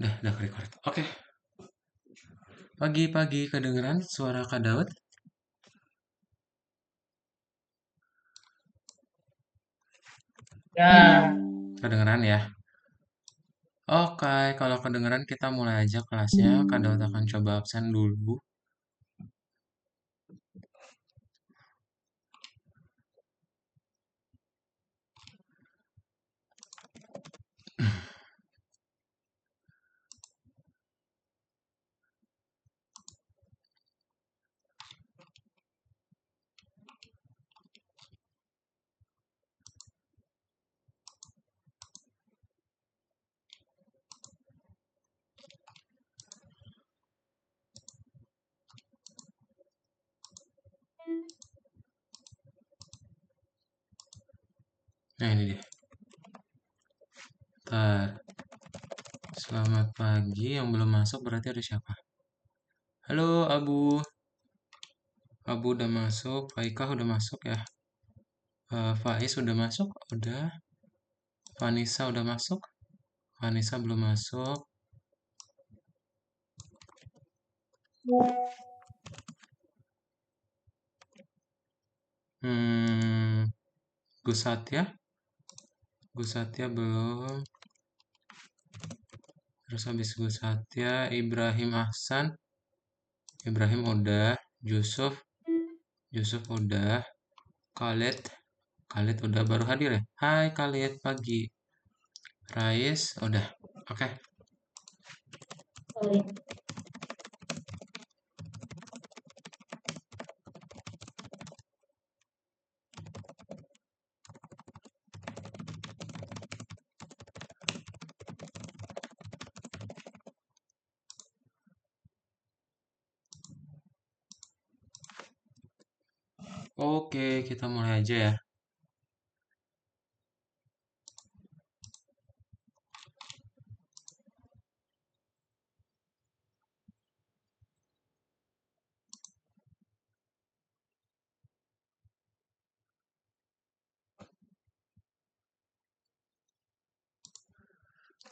Udah record. Oke. Pagi-pagi kedengeran suara Kak Daud? Ya, Kedengeran ya? Oke, kalau kedengeran kita mulai aja kelasnya. Kak Daud akan coba absen dulu. Nah ini dia. Ntar. Selamat pagi. Yang belum masuk berarti ada siapa? Halo Abu. Abu udah masuk. Faikah udah masuk ya. Faiz udah masuk. Udah. Vanessa udah masuk. Vanessa belum masuk. Hmm, Gus Satya. Gus Satya belum. Terus habis Gus Satya, Ibrahim Ahsan. Ibrahim udah. Yusuf. Yusuf udah. Khalid. Khalid udah baru hadir ya? Hai Khalid, pagi. Rais, udah. Oke. Oke, kita mulai aja ya.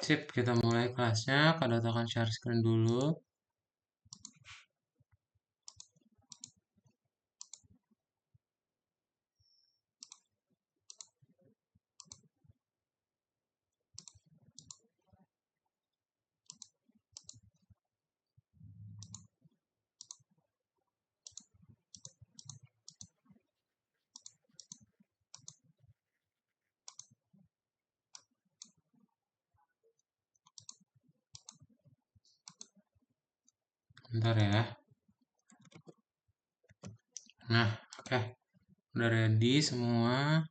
Sip, kita mulai kelasnya. Kadakan share screen dulu. Bentar ya. Nah, oke. Udah ready semua.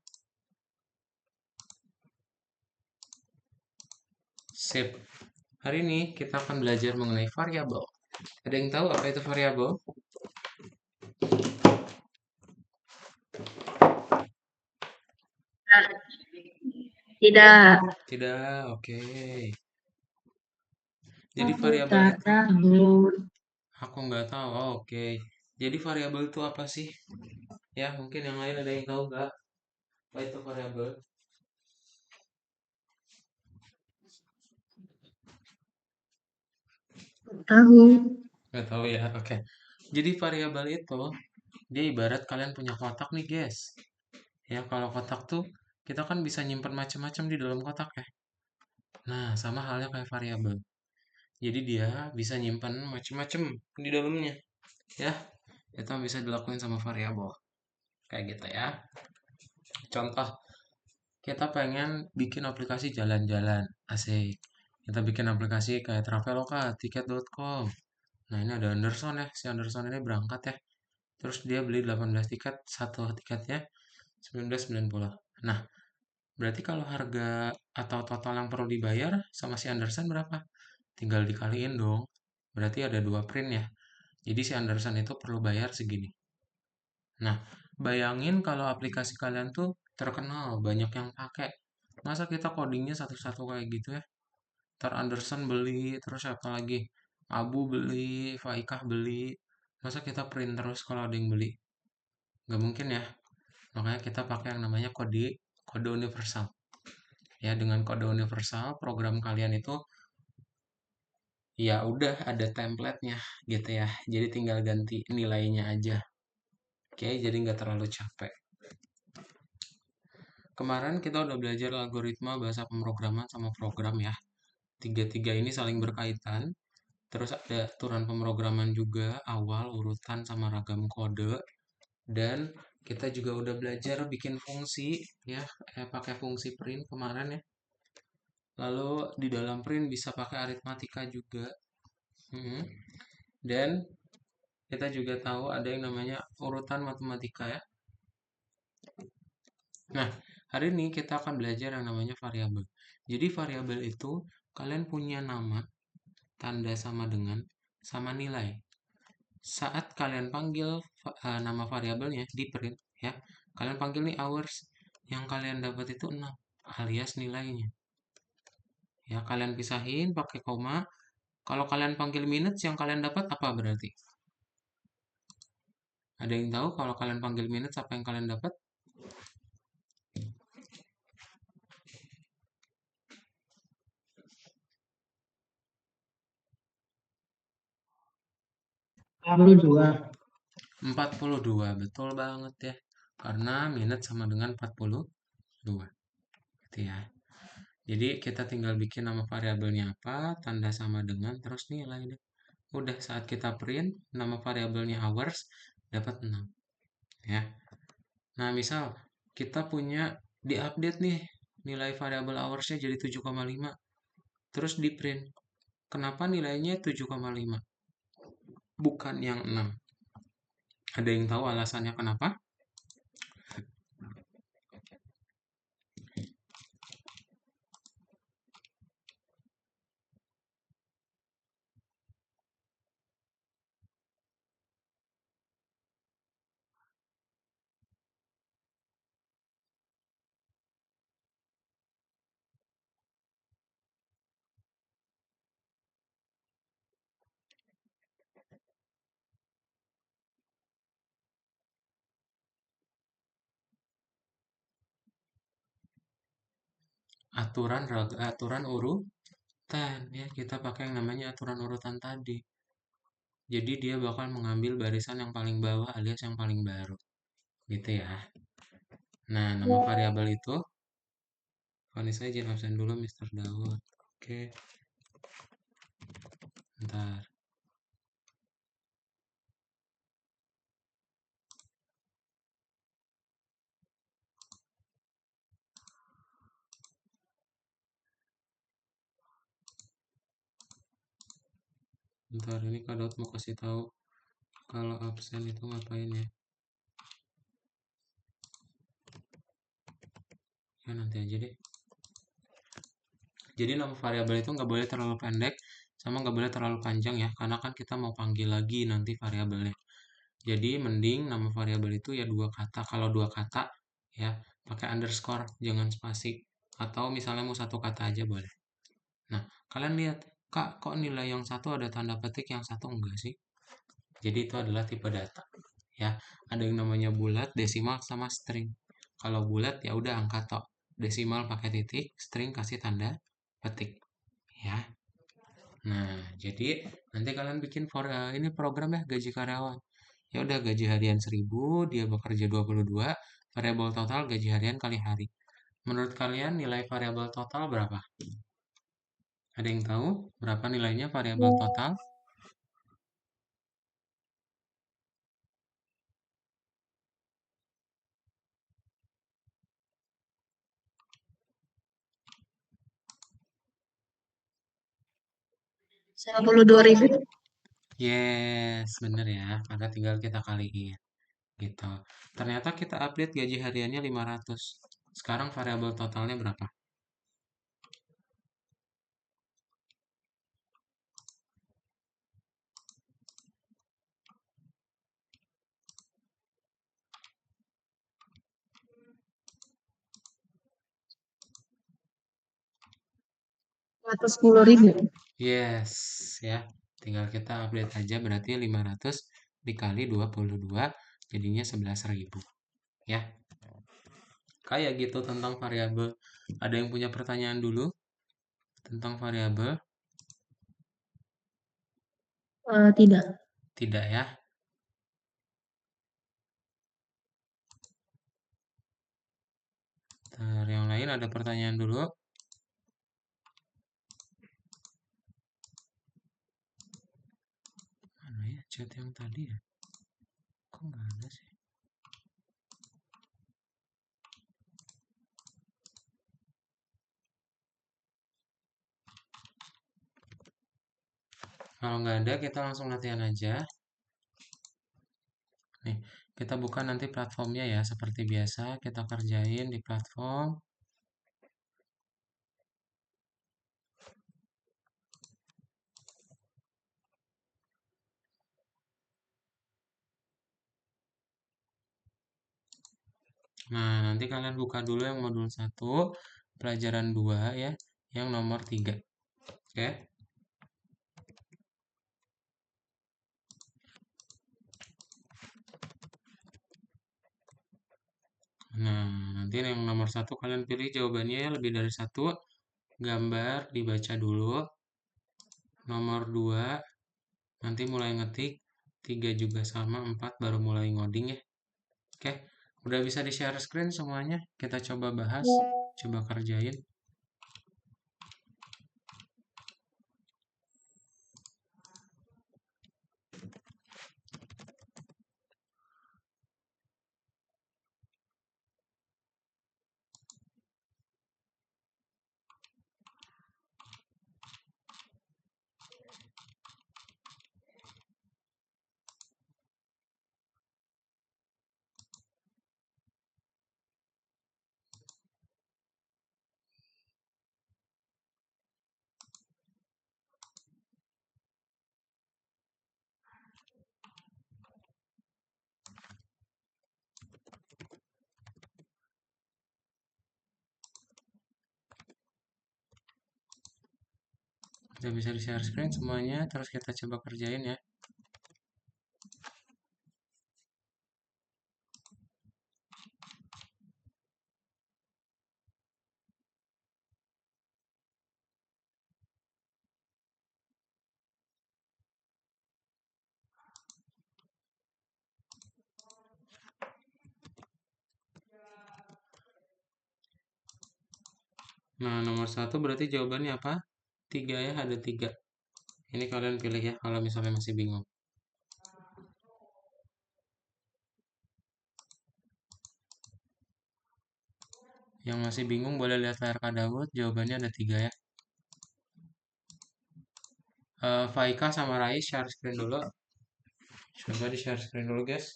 Sip. Hari ini kita akan belajar mengenai variabel. Ada yang tahu apa itu variabel? tidak. Tidak, oke. Jadi Aku variabel tak itu tahu. aku nggak tahu. Oh, oke. Jadi variabel itu apa sih? Ya, mungkin yang lain ada yang tahu nggak? Apa itu variabel? Tahu. Nggak tahu ya, oke. Jadi variabel itu, dia ibarat kalian punya kotak nih, guys. Ya, kalau kotak tuh, kita kan bisa nyimpan macam-macam di dalam kotak ya. Nah, sama halnya kayak variabel. Jadi dia bisa nyimpan macam-macam di dalamnya. Ya, itu bisa dilakuin sama variabel. Kayak gitu ya. Contoh, kita pengen bikin aplikasi jalan-jalan. Asik. Kita bikin aplikasi kayak Traveloka, tiket.com. Nah, ini ada Anderson ya. Si Anderson ini berangkat ya. Terus dia beli 18 tiket, satu tiketnya 1990. Nah, berarti kalau harga atau total yang perlu dibayar sama si Anderson berapa? Tinggal dikaliin dong. Berarti ada dua print ya. Jadi si Anderson itu perlu bayar segini. Nah, bayangin kalau aplikasi kalian tuh terkenal, banyak yang pakai. Masa kita codingnya satu-satu kayak gitu ya? Ntar Anderson beli, terus apa lagi? Abu beli, Faikah beli. Masa kita print terus kalau ada yang beli? Nggak mungkin ya. Makanya kita pakai yang namanya kode kode universal. Ya, dengan kode universal program kalian itu Ya udah ada template-nya gitu ya. Jadi tinggal ganti nilainya aja. Oke, jadi nggak terlalu capek. Kemarin kita udah belajar algoritma bahasa pemrograman sama program ya. Tiga-tiga ini saling berkaitan. Terus ada aturan pemrograman juga, awal, urutan, sama ragam kode. Dan kita juga udah belajar bikin fungsi ya, pakai fungsi print kemarin ya. Lalu di dalam print bisa pakai aritmatika juga. Mhm. Dan kita juga tahu ada yang namanya urutan matematika ya. Nah, hari ini kita akan belajar yang namanya variabel. Jadi variabel itu kalian punya nama, tanda sama dengan, sama nilai. Saat kalian panggil nama variabelnya di print ya, kalian panggil nih hours, yang kalian dapat itu 6 alias nilainya. Ya, kalian pisahin pakai koma. Kalau kalian panggil minutes, yang kalian dapat apa berarti? Ada yang tahu kalau kalian panggil minutes apa yang kalian dapat? 42. 42, betul banget ya. Karena minutes sama dengan 42. Gitu ya. Jadi kita tinggal bikin nama variabelnya apa, tanda sama dengan, terus nilai deh. Udah saat kita print, nama variabelnya hours, dapat 6. Ya. Nah, misal kita punya diupdate nih, nilai variabel hoursnya jadi 7,5. Terus di print. Kenapa nilainya 7,5? Bukan yang 6. Ada yang tahu alasannya kenapa? Aturan urutan ya, kita pakai yang namanya aturan urutan tadi. Jadi dia bakal mengambil barisan yang paling bawah alias yang paling baru. Gitu ya. Nah, nama variabel itu Vanessa izin absen dulu Mr. Daud. Oke, bentar. Bentar, ini Kak Daud mau kasih tahu kalau absen itu ngapain ya. Ya nanti aja deh. Jadi nama variabel itu nggak boleh terlalu pendek sama nggak boleh terlalu panjang ya, karena kan kita mau panggil lagi nanti variabelnya. Jadi mending nama variabel itu ya 2 kata. Kalau 2 kata ya pakai underscore, jangan spasi. Atau misalnya mau 1 kata aja boleh. Nah, kalian lihat, Kak, kok nilai yang satu ada tanda petik, yang satu enggak sih? Jadi itu adalah tipe data. Ya, ada yang namanya bulat, desimal, sama string. Kalau bulat ya udah angka tok. Desimal pakai titik, string kasih tanda petik. Ya. Nah, jadi nanti kalian bikin ini program ya, gaji karyawan. Ya udah, gaji harian 1.000, dia bekerja 22, variabel total gaji harian kali hari. Menurut kalian nilai variabel total berapa? Ada yang tahu berapa nilainya variabel total? 92.000. Yes, bener ya, karena tinggal kita kaliin. Gitu. Ternyata kita update gaji hariannya 500. Sekarang variabel totalnya berapa? Ratus 10.000. Yes, ya. Tinggal kita update aja, berarti 500 dikali 22 jadinya 11.000. Ya, kayak gitu tentang variabel. Ada yang punya pertanyaan dulu tentang variabel? Tidak. Tidak ya. Ntar yang lain ada pertanyaan dulu. Mana ya chat yang tadi ya? Kok nggak ada sih? Kalau nggak ada, kita langsung latihan aja. Nih, kita buka nanti platformnya ya. Seperti biasa, kita kerjain di platform. Nah, nanti kalian buka dulu yang modul 1, pelajaran 2 ya, yang nomor 3. Oke? Nah, nanti yang nomor 1 kalian pilih jawabannya ya, lebih dari 1. Gambar dibaca dulu. Nomor 2, nanti mulai ngetik. 3 juga sama, 4 baru mulai ngoding ya. Oke? Udah bisa di-share screen semuanya? Kita coba bahas, coba kerjain. Udah bisa di-share screen semuanya, terus kita coba kerjain ya. Nah, nomor 1 berarti jawabannya apa? 3 ya, ada 3. Ini kalian pilih ya kalau misalnya masih bingung. Yang masih bingung boleh lihat layar Kak Daud, jawabannya ada 3 ya. Faika sama Rais share screen dulu. Coba di share screen dulu guys.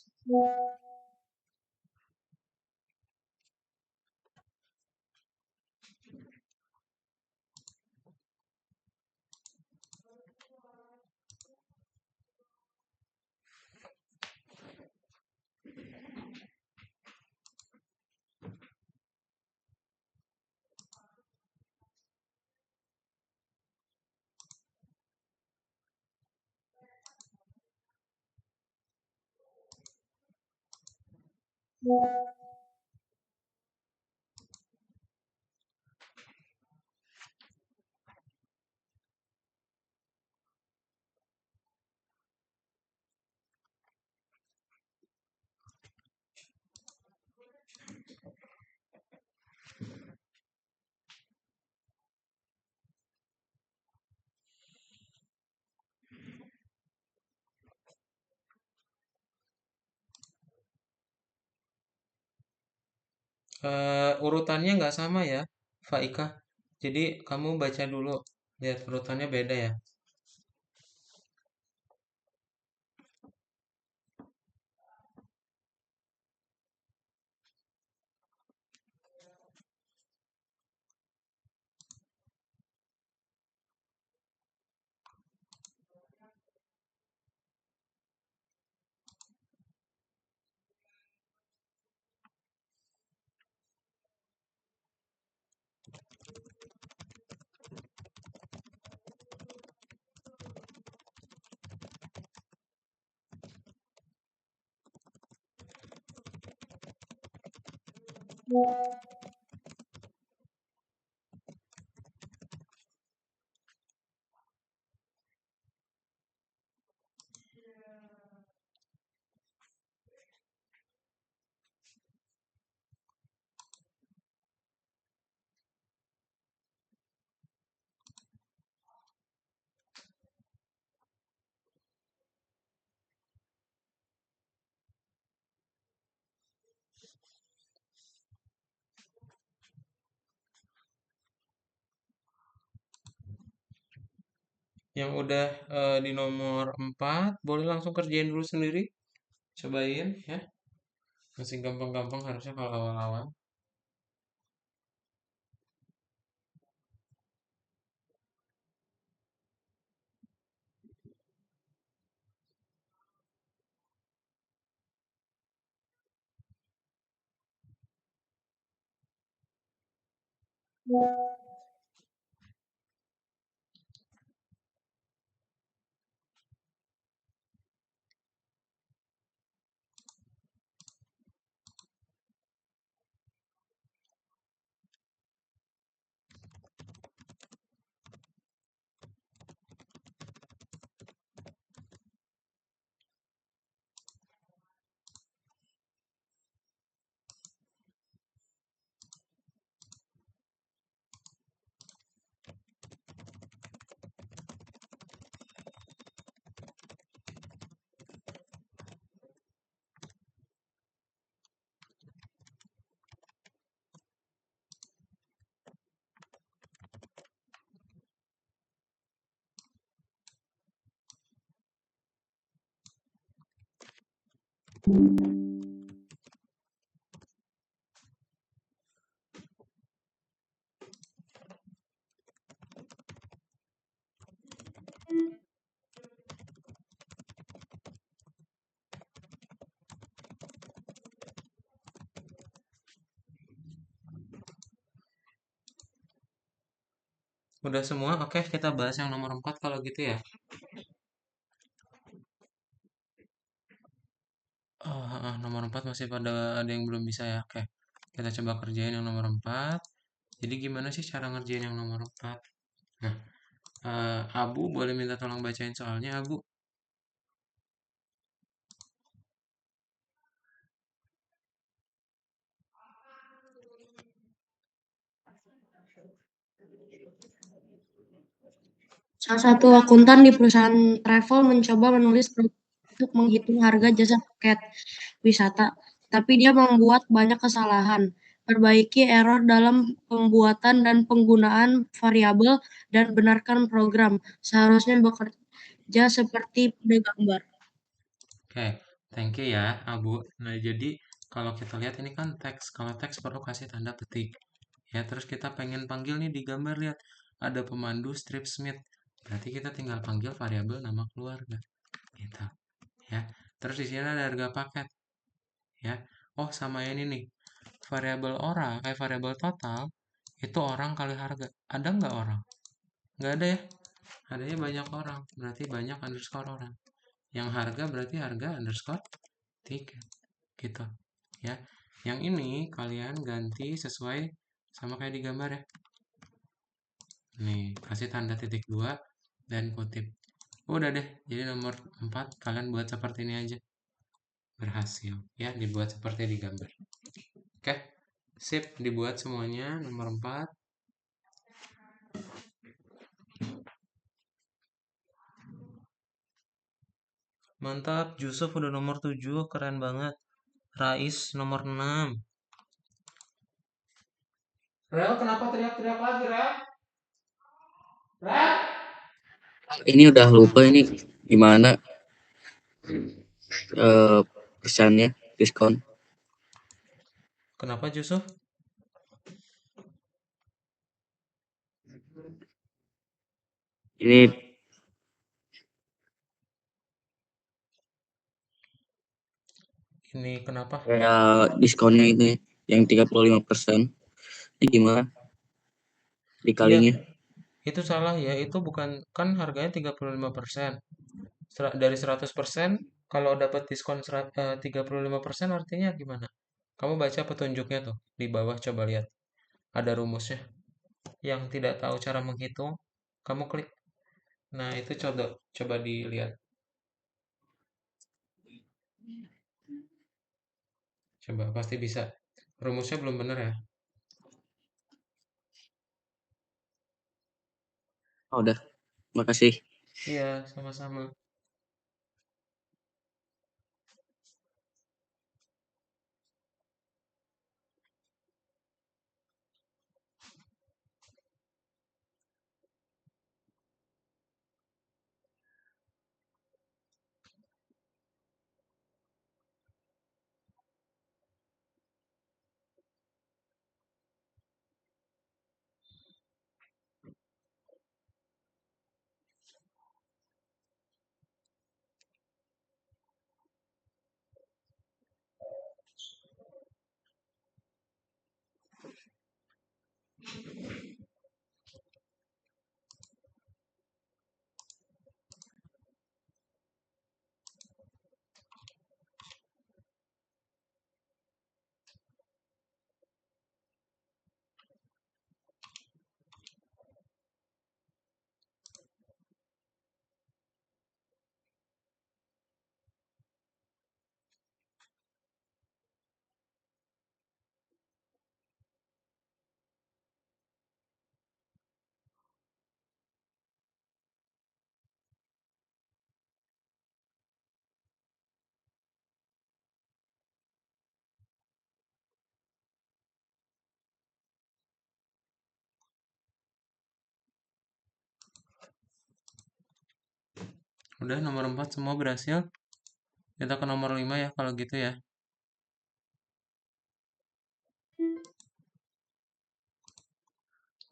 Urutannya nggak sama ya, Faika. Jadi kamu baca dulu, lihat urutannya beda ya. Yang udah di nomor 4 boleh langsung kerjain dulu sendiri. Cobain ya. Masih gampang-gampang harusnya kalau awal-awal. Udah semua? Oke, kita bahas yang nomor 4 kalau gitu ya. Oh, nomor 4 masih pada ada yang belum bisa ya. Oke. Kita coba kerjain yang nomor 4. Jadi gimana sih cara ngerjain yang nomor 4? Nah, Abu boleh minta tolong bacain soalnya, Abu. Salah satu akuntan di perusahaan travel mencoba menulis untuk menghitung harga jasa paket wisata, tapi dia membuat banyak kesalahan. Perbaiki error dalam pembuatan dan penggunaan variabel dan benarkan program. Seharusnya bekerja seperti pada gambar. Oke, thank you ya, Abu. Nah, jadi kalau kita lihat ini kan teks. Kalau teks perlu kasih tanda petik. Ya, terus kita pengen panggil nih di gambar, lihat. Ada pemandu strip Smith. Berarti kita tinggal panggil variabel nama keluarga. Gitu. Ya. Terus di sini ada harga paket. Ya. Oh, sama ini nih. Variabel orang, variabel total, itu orang kali harga. Ada nggak orang? Nggak ada ya. Adanya banyak orang. Berarti banyak underscore orang. Yang harga berarti harga underscore tiket gitu ya. Yang ini kalian ganti sesuai sama kayak di gambar ya. Nih, kasih tanda titik dua dan kutip. Udah deh, jadi nomor 4 kalian buat seperti ini aja. Berhasil ya, dibuat seperti di gambar. Oke, sip, dibuat semuanya nomor 4. Mantap, Yusuf udah nomor 7, keren banget. Rais nomor 6. Rel, kenapa teriak-teriak lagi, Rel? Rel? Ini udah lupa ini gimana persennya diskon. Kenapa Yusuf? Ini Ini kenapa? kayak diskonnya ini yang 35%. Ini gimana Iya, dikalinya? itu salah ya. Itu bukan, kan harganya 35%. Dari 100%, kalau dapat diskon 35% artinya gimana? Kamu baca petunjuknya tuh di bawah, coba lihat. Ada rumusnya. Yang tidak tahu cara menghitung, kamu klik. Nah, itu coba dilihat. Coba pasti bisa. Rumusnya belum benar ya? Oh, udah, makasih. Iya, sama-sama. Udah nomor 4 semua berhasil. Kita ke nomor 5 ya kalau gitu ya.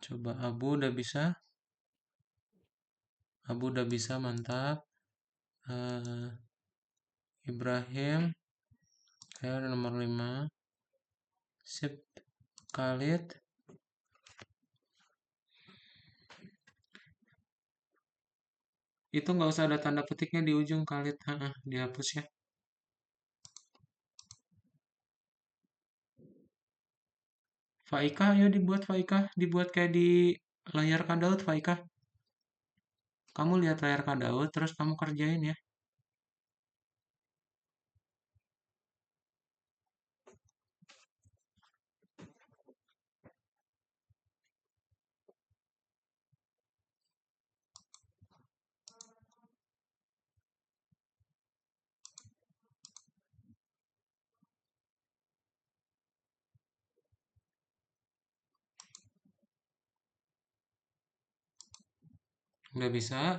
Coba Abu udah bisa. Abu udah bisa, mantap. Ibrahim, kayak udah nomor 5. Sip. Khalid. Itu nggak usah ada tanda petiknya di ujung, Khalid. Dihapus ya. Faika, ayo dibuat Faika. Dibuat kayak di layar Kadaut, Faika. Kamu lihat layar Kadaut, terus kamu kerjain ya. Udah bisa?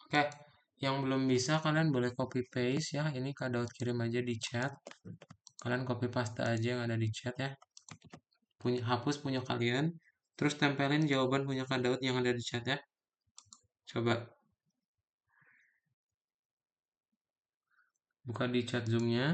Oke. Yang belum bisa, kalian boleh copy paste ya. Ini Kadaut kirim aja di chat. Kalian copy paste aja yang ada di chat ya. Hapus punya kalian. Terus tempelin jawaban punya Kadaut yang ada di chat ya. Coba buka di chat Zoom-nya.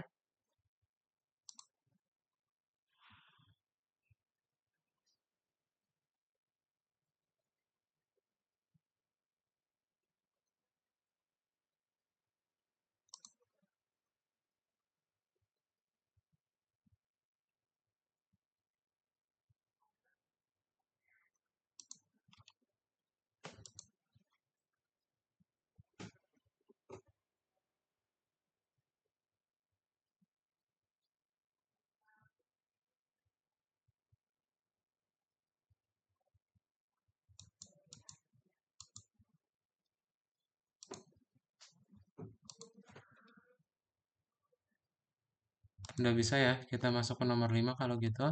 Udah bisa ya, kita masuk ke nomor 5 kalau gitu.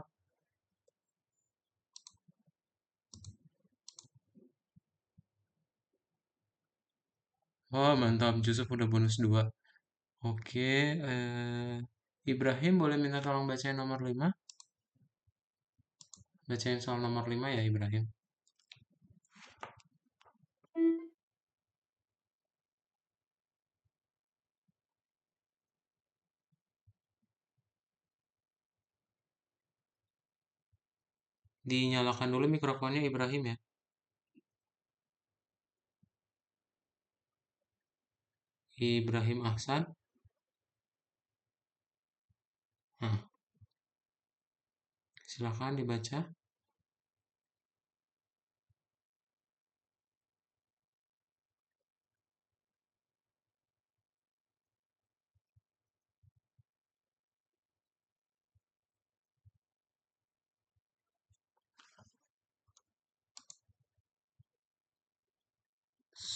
Oh, mantap. Yusuf udah bonus 2. Oke, Ibrahim boleh minta tolong bacain nomor 5? Bacain soal nomor 5 ya, Ibrahim. Dinyalakan dulu mikrofonnya Ibrahim ya. Ibrahim Ahsan. Nah, silakan dibaca.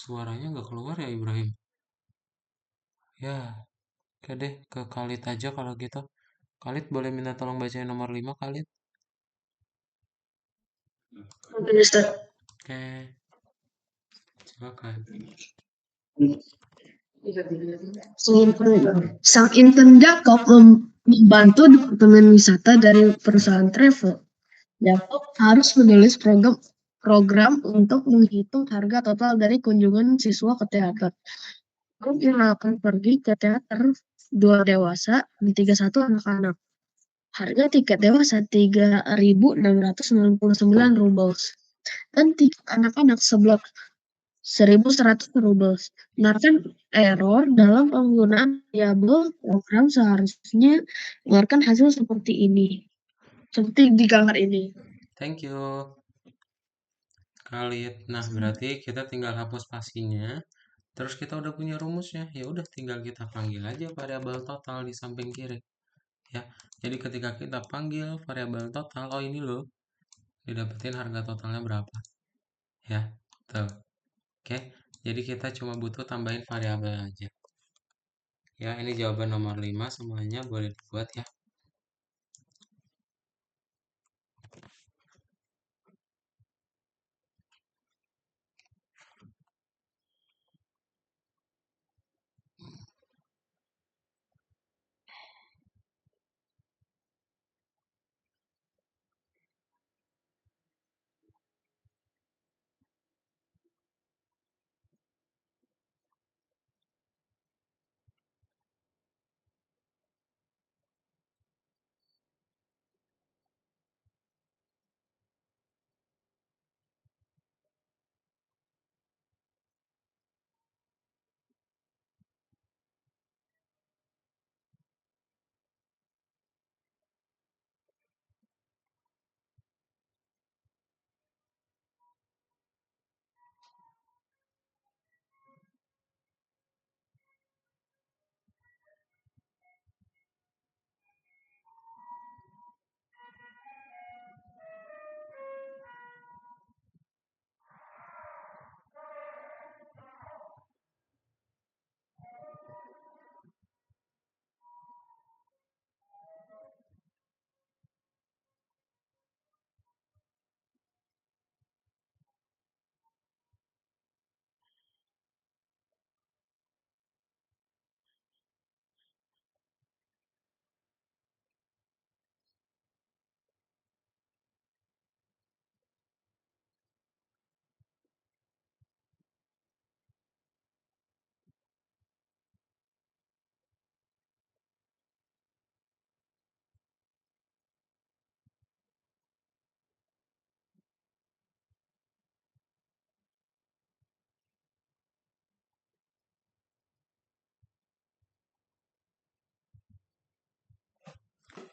Suaranya nggak keluar ya, Ibrahim? Ya, oke deh, ke Khalid aja kalau gitu. Khalid boleh minta tolong bacain nomor 5, Khalid? Oke, Ustaz. Oke, silakan. Sang intern Jacob membantu Departemen Wisata dari perusahaan travel. Jacob harus menulis program untuk menghitung harga total dari kunjungan siswa ke teater. Grup yang akan pergi ke teater 2 dewasa dan 31 anak-anak. Harga tiket dewasa 3.699 rubles dan tiket anak-anak 1.100 rubles. Benarkan error dalam penggunaan variabel program seharusnya mengeluarkan hasil seperti ini. Seperti di gambar ini. Thank you, Khalid. Nah, berarti kita tinggal hapus spasinya. Terus kita udah punya rumusnya. Ya udah tinggal kita panggil aja variabel total di samping kiri. Ya. Jadi ketika kita panggil variabel total, oh ini loh, didapetin harga totalnya berapa. Ya, tuh. Oke. Jadi kita cuma butuh tambahin variabel aja. Ya, ini jawaban nomor 5 semuanya boleh dibuat ya.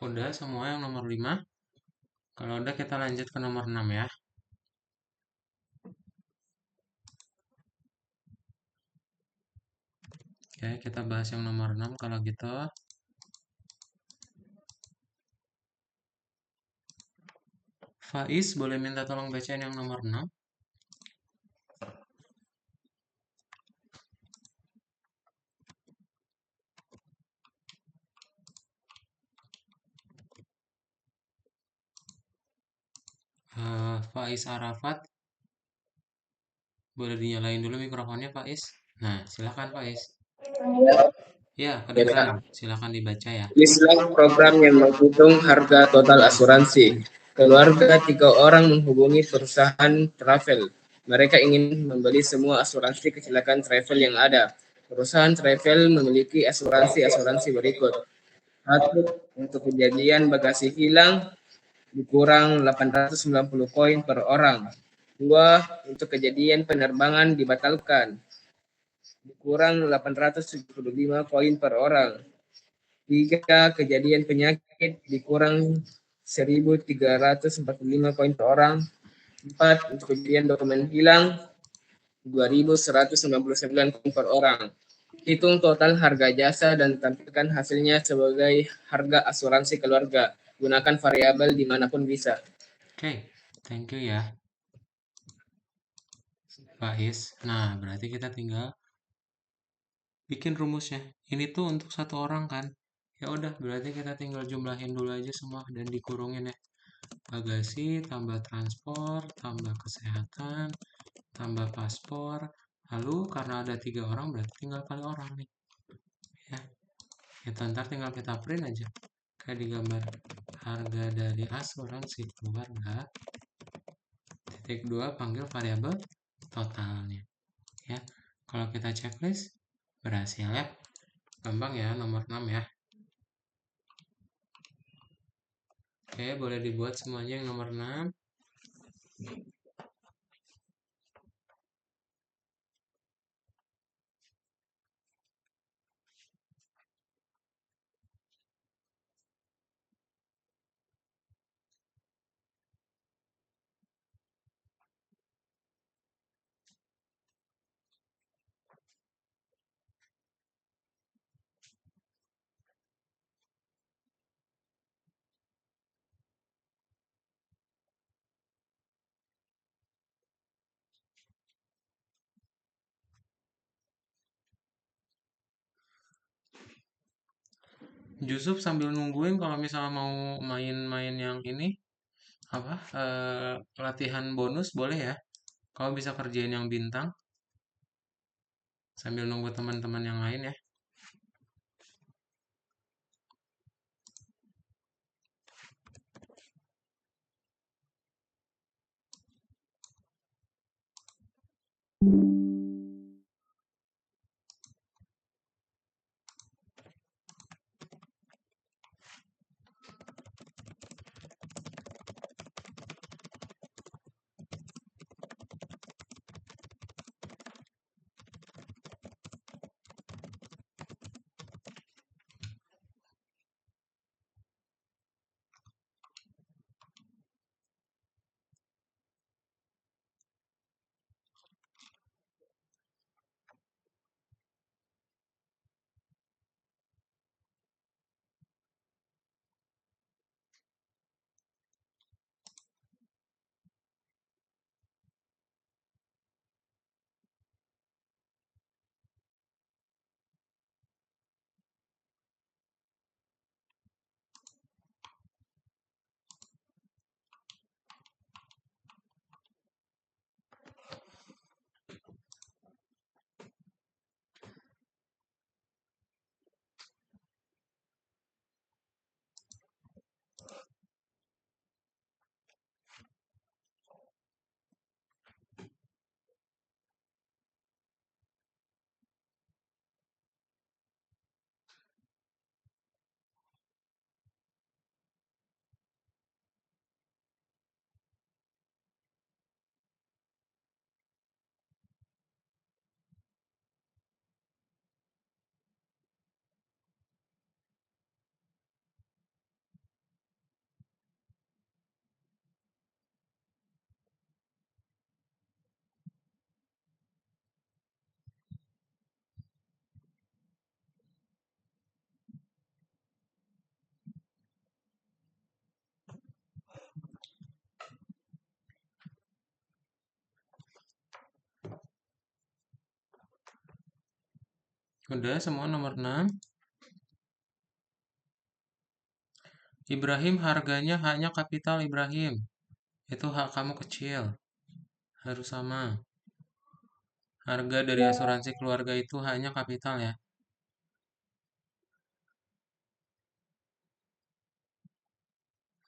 Udah semua yang nomor 5. Kalau udah kita lanjut ke nomor 6 ya. Oke, kita bahas yang nomor 6 kalau gitu. Faiz, boleh minta tolong bacain yang nomor 6? Faiz Arafat, boleh dinyalain dulu mikrofonnya Faiz. Nah, silakan Faiz. Ya, kedengaran. Silakan dibaca ya. Tulislah program yang menghitung harga total asuransi. Keluarga 3 orang menghubungi perusahaan travel. Mereka ingin membeli semua asuransi kecelakaan travel yang ada. Perusahaan travel memiliki asuransi berikut. 1. Untuk kejadian bagasi hilang dikurang 890 koin per orang. 2. Untuk kejadian penerbangan dibatalkan dikurang 875 koin per orang. 3. Kejadian penyakit dikurang 1.345 koin per orang. 4. Untuk kejadian dokumen hilang 2.199 koin per orang. Hitung total harga jasa dan tampilkan hasilnya sebagai harga asuransi keluarga. Gunakan variabel dimanapun bisa. Oke, thank you ya Faiz. Nah, berarti kita tinggal bikin rumusnya. Ini tuh untuk satu orang kan? Ya udah, berarti kita tinggal jumlahin dulu aja semua dan dikurungin ya. Bagasi tambah transport tambah kesehatan tambah paspor. Lalu karena ada 3 orang berarti tinggal kali orang nih. Ya, kita ntar tinggal kita print aja. Kayak di gambar. Harga dari asuransi keluarga. Titik 2 panggil variabel totalnya. Ya, kalau kita checklist berhasil ya. Gampang ya, nomor 6 ya. Oke, boleh dibuat semuanya yang nomor 6. Yusuf sambil nungguin kalau misalnya mau main-main yang ini apa latihan bonus boleh ya. Kalau bisa kerjain yang bintang sambil nunggu teman-teman yang lain ya. Udah semua nomor 6. Ibrahim harganya haknya kapital Ibrahim. Itu hak kamu kecil. Harus sama. Harga dari asuransi keluarga itu hanya kapital ya.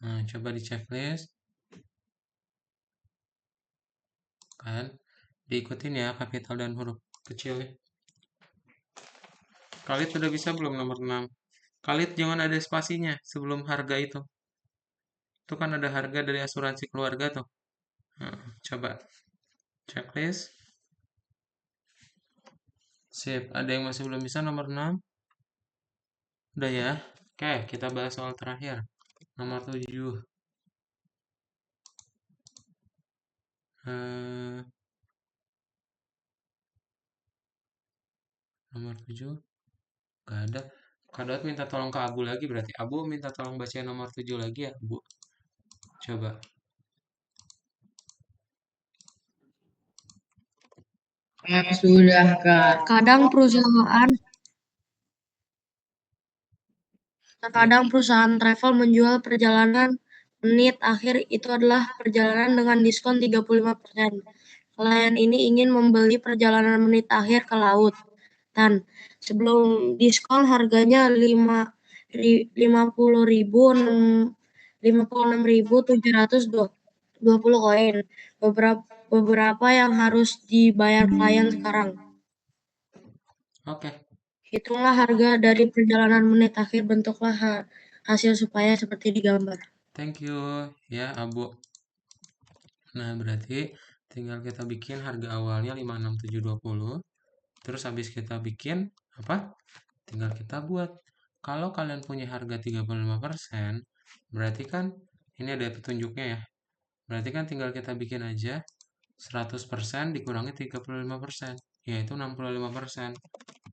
Nah, coba di checklist. Kan, diikutin ya kapital dan huruf kecil ya. Kalian sudah bisa belum nomor 6? Kalian jangan ada spasinya sebelum harga itu. Itu kan ada harga dari asuransi keluarga tuh. Nah, coba checklist. Sip, ada yang masih belum bisa nomor 6? Udah ya. Oke, kita bahas soal terakhir. Nomor 7. Eh, nomor 7 gak ada. Kadot minta tolong ke Abu lagi berarti. Abu minta tolong baca nomor 7 lagi ya, Bu. Coba. Sudah, Kak. Terkadang perusahaan travel menjual perjalanan menit akhir itu adalah perjalanan dengan diskon 35%. Klien ini ingin membeli perjalanan menit akhir ke laut. Dan sebelum diskon harganya 56.720 koin. Beberapa yang harus dibayar klien sekarang. Oke. Hitunglah harga dari perjalanan menit akhir, bentuklah hasil supaya seperti di gambar. Thank you ya, Abu. Nah, berarti tinggal kita bikin harga awalnya 56720. Terus habis kita bikin apa? Tinggal kita buat. Kalau kalian punya harga 35%, berarti kan ini ada petunjuknya ya. Berarti kan tinggal kita bikin aja 100% dikurangi 35%, yaitu 65%.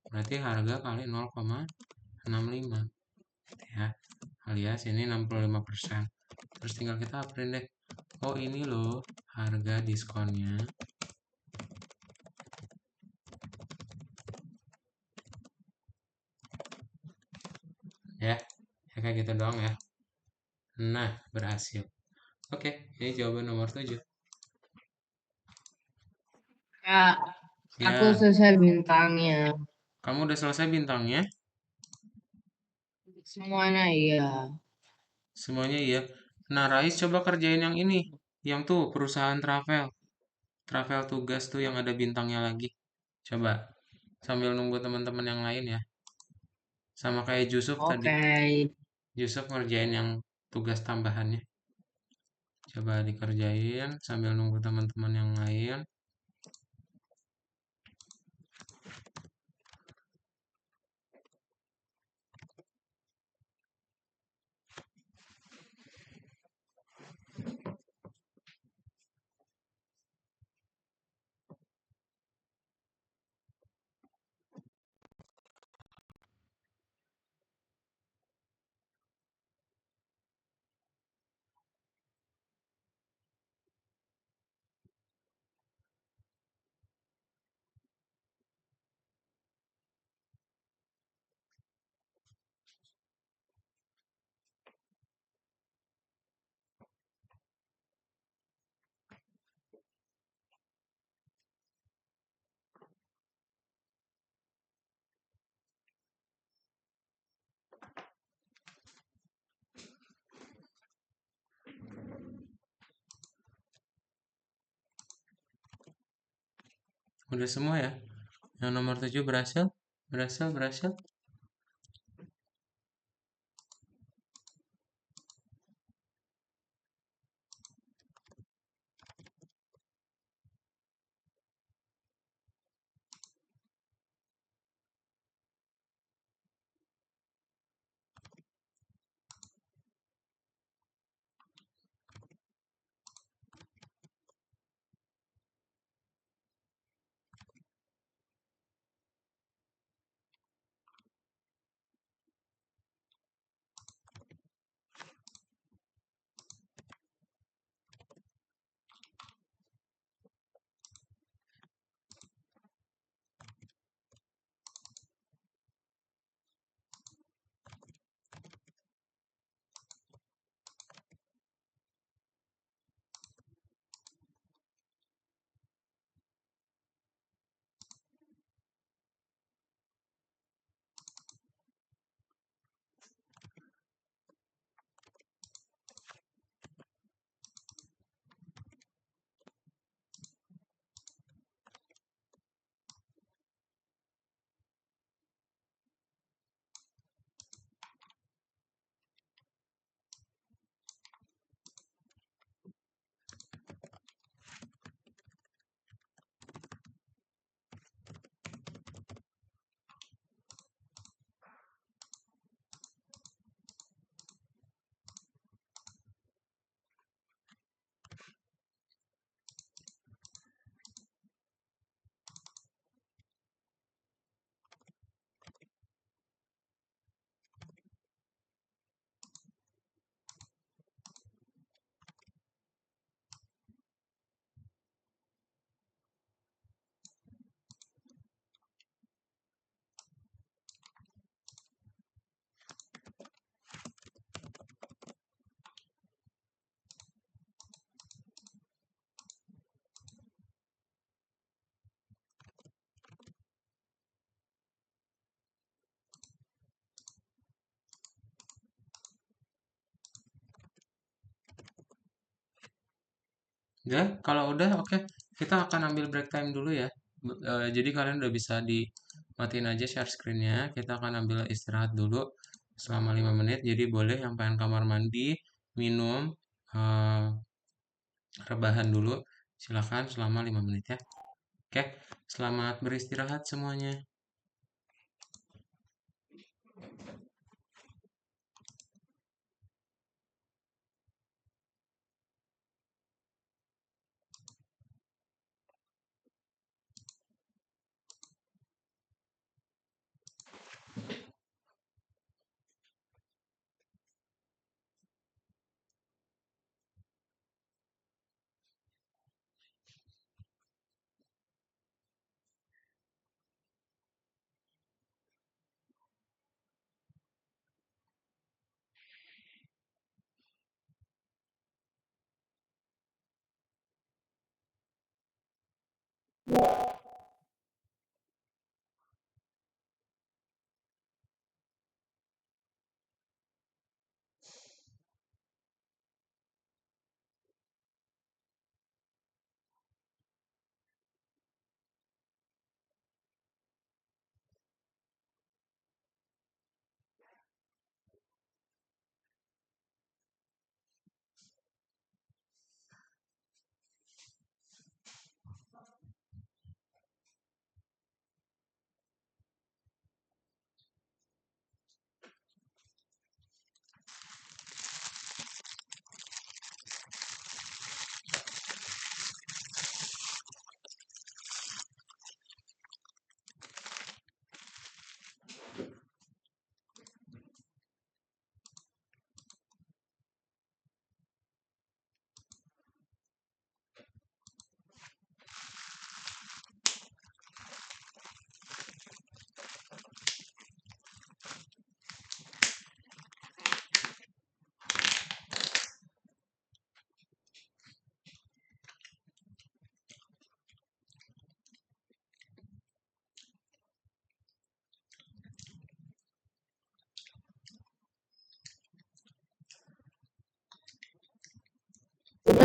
Berarti harga kali 0,65 ya. Alias ini 65%. Terus tinggal kita print deh. Oh, ini loh harga diskonnya. Ya, kayak gitu doang ya. Nah, berhasil. Oke, ini jawaban nomor 7. Kak, aku Ya, selesai bintangnya. kamu udah selesai bintangnya? Semuanya iya. Semuanya iya. Nah, Rais coba kerjain yang ini. Yang tuh perusahaan travel. Travel tugas tuh yang ada bintangnya lagi. Coba. Sambil nunggu teman-teman yang lain ya. Sama kayak Yusuf tadi. Oke. Yusuf ngerjain yang tugas tambahannya. Coba dikerjain sambil nunggu teman-teman yang lain. Udah semua ya? Yang nomor 7 berhasil? Berhasil? Ya, kalau udah oke. Kita akan ambil break time dulu ya. Jadi kalian udah bisa dimatiin aja share screen-nya. Kita akan ambil istirahat dulu selama 5 menit. Jadi boleh yang pengen kamar mandi, minum, eh, rebahan dulu. Silakan selama 5 menit ya. Oke, selamat beristirahat semuanya.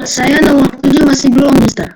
Saya nomor 7 masih belum, Mister.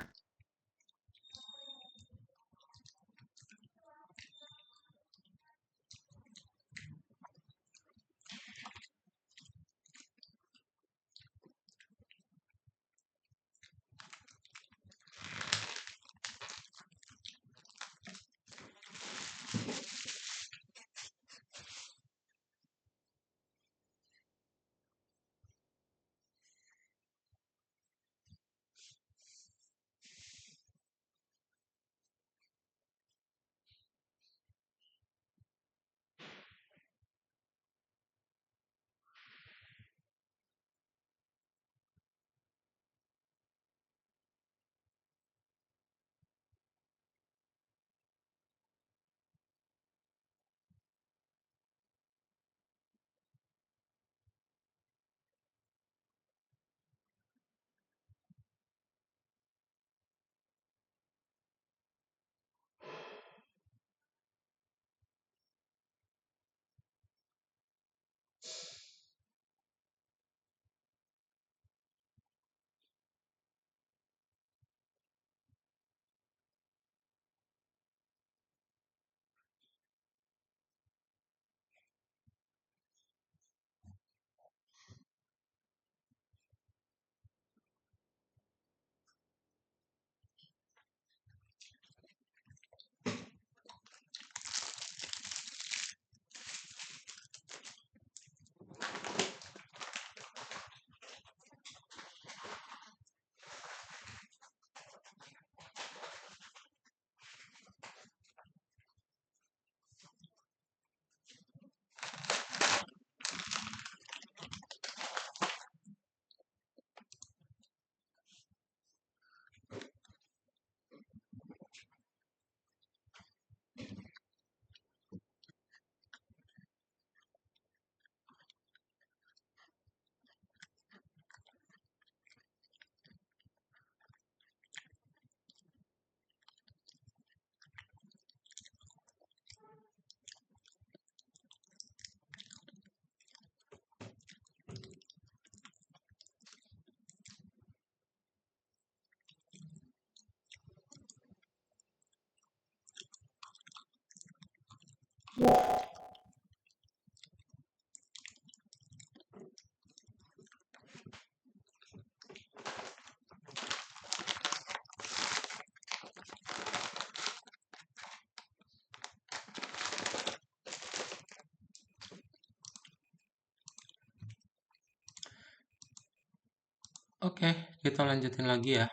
Oke, kita lanjutin lagi ya.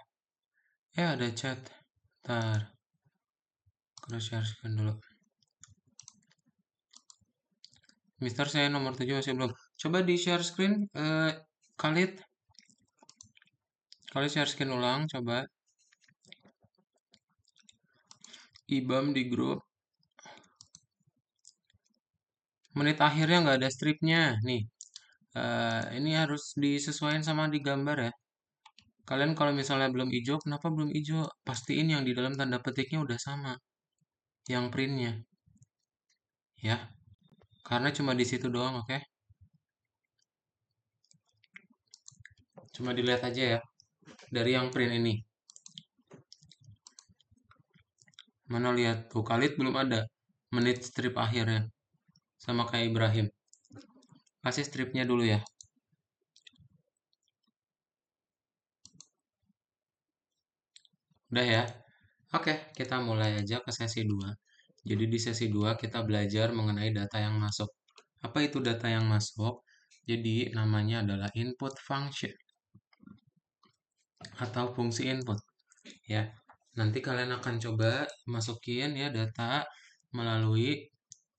Ada chat. Ntar, aku share screen dulu. Mister, saya nomor 7 masih belum. Coba di share screen, Khalid. Kalian share screen ulang, coba. Ibam di grup. Menit akhirnya nggak ada stripnya. Nih, ini harus disesuaikan sama di gambar ya. Kalian kalau misalnya belum hijau, kenapa belum hijau? Pastiin yang di dalam tanda petiknya udah sama. Yang printnya. Ya, karena cuma di situ doang, oke? Cuma dilihat aja ya. Dari yang print ini. Mana lihat tuh, Khalid belum ada menit strip akhirnya. Sama kayak Ibrahim. Kasih stripnya dulu ya. Udah ya? Oke, kita mulai aja ke sesi 2. Jadi di sesi 2 kita belajar mengenai data yang masuk. Apa itu data yang masuk? Jadi namanya adalah input function atau fungsi input. Ya, nanti kalian akan coba masukin ya data melalui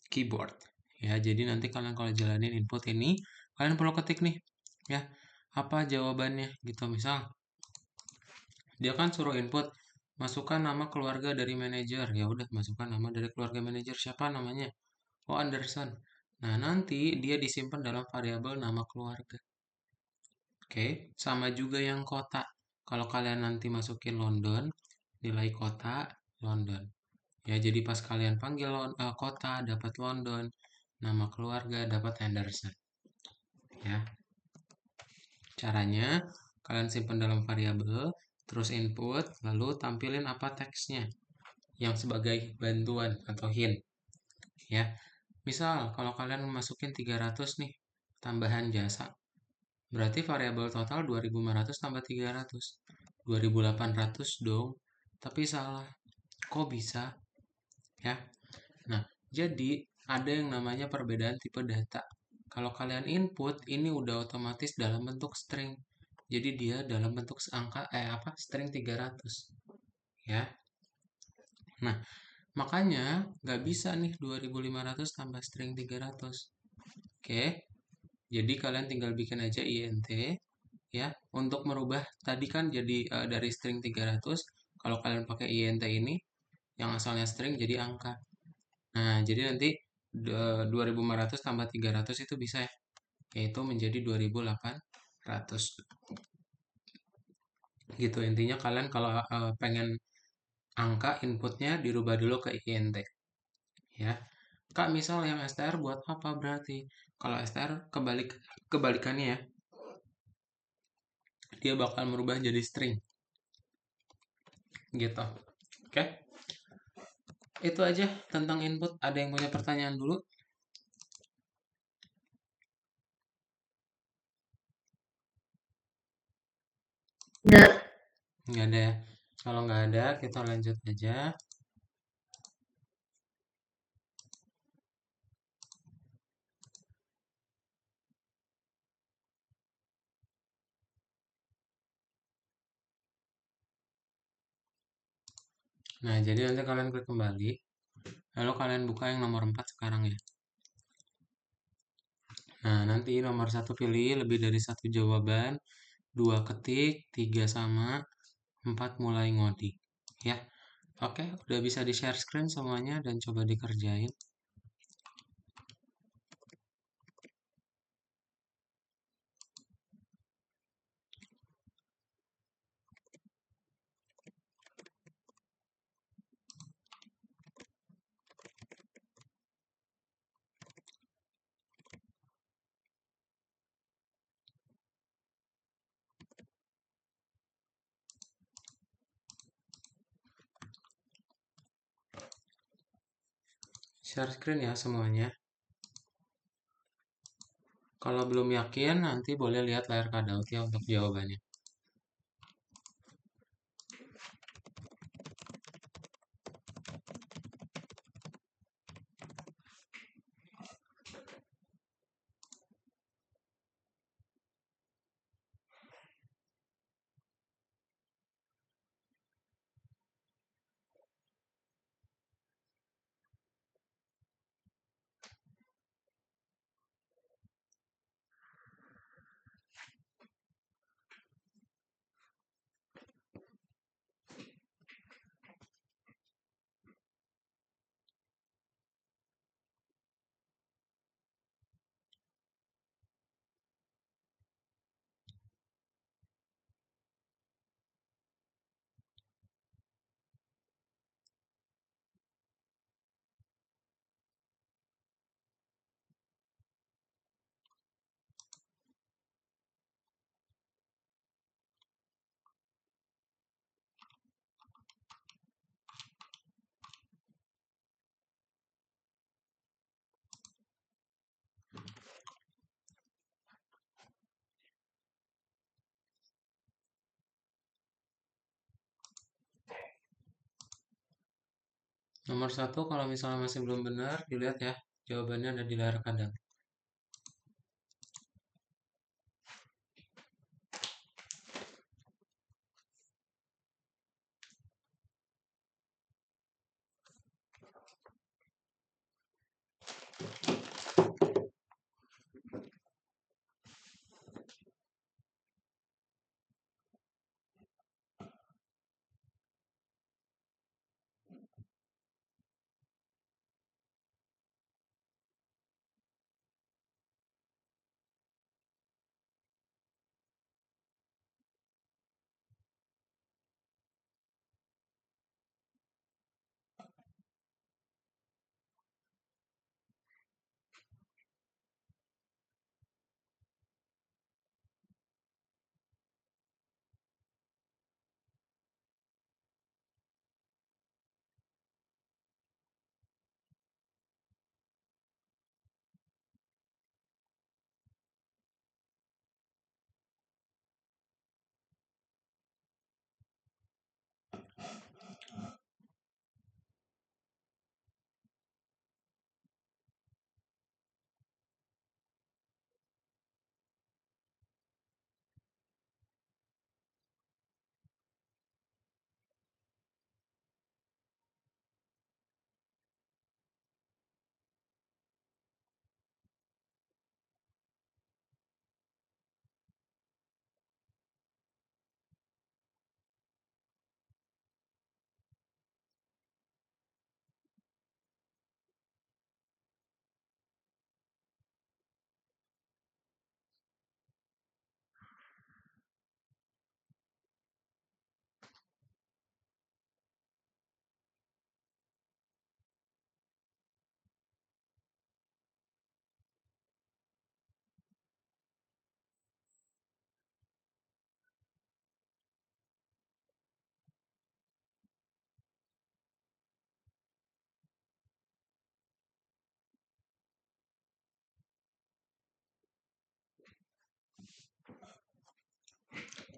keyboard. Ya, jadi nanti kalian kalau jalanin input ini, kalian perlu ketik nih, ya, apa jawabannya gitu. Misal, dia kan suruh input, masukkan nama keluarga dari manajer. Ya udah, masukkan nama dari keluarga manajer. Siapa namanya? Oh, Anderson. Nah, nanti dia disimpan dalam variabel nama keluarga. Oke, sama juga yang kota. Kalau kalian nanti masukin London, nilai kota London. Ya, jadi pas kalian panggil kota dapat London, nama keluarga dapat Henderson. Ya. Caranya kalian simpan dalam variabel, terus input, lalu tampilin apa teksnya yang sebagai bantuan atau hint. Ya. Misal kalau kalian masukin 300 nih, tambahan jasa. Berarti variabel total 2500 tambah 300. 2800 dong. Tapi salah. Kok bisa? Ya. Nah, jadi ada yang namanya perbedaan tipe data. Kalau kalian input, ini udah otomatis dalam bentuk string. Jadi dia dalam bentuk angka string 300. Ya. Nah, makanya nggak bisa nih 2500 tambah string 300. Oke. Jadi kalian tinggal bikin aja int ya untuk merubah tadi kan jadi dari string 300 kalau kalian pakai int ini yang asalnya string jadi angka. Nah, jadi nanti 2500 tambah 300 itu bisa ya, yaitu menjadi 2800. Gitu intinya kalian kalau pengen angka inputnya dirubah dulu ke int. Ya. Kak, misal yang str buat apa berarti? Kalau str kebalikannya ya. Dia bakal merubah jadi string. Gitu. Oke? Itu aja tentang input. Ada yang punya pertanyaan dulu? Nggak ada ya. Kalau nggak ada, kita lanjut aja. Nah, jadi nanti kalian klik kembali. Lalu kalian buka yang nomor 4 sekarang ya. Nah, nanti nomor 1 pilih lebih dari satu jawaban. 2 ketik, 3 sama, 4 mulai ngoding. Ya. Oke, udah bisa di share screen semuanya dan coba dikerjain. Share screen ya semuanya. Kalau belum yakin, nanti boleh lihat layar cutout ya untuk jawabannya. Nomor satu, kalau misalnya masih belum benar, dilihat ya. Jawabannya ada di layar kanan.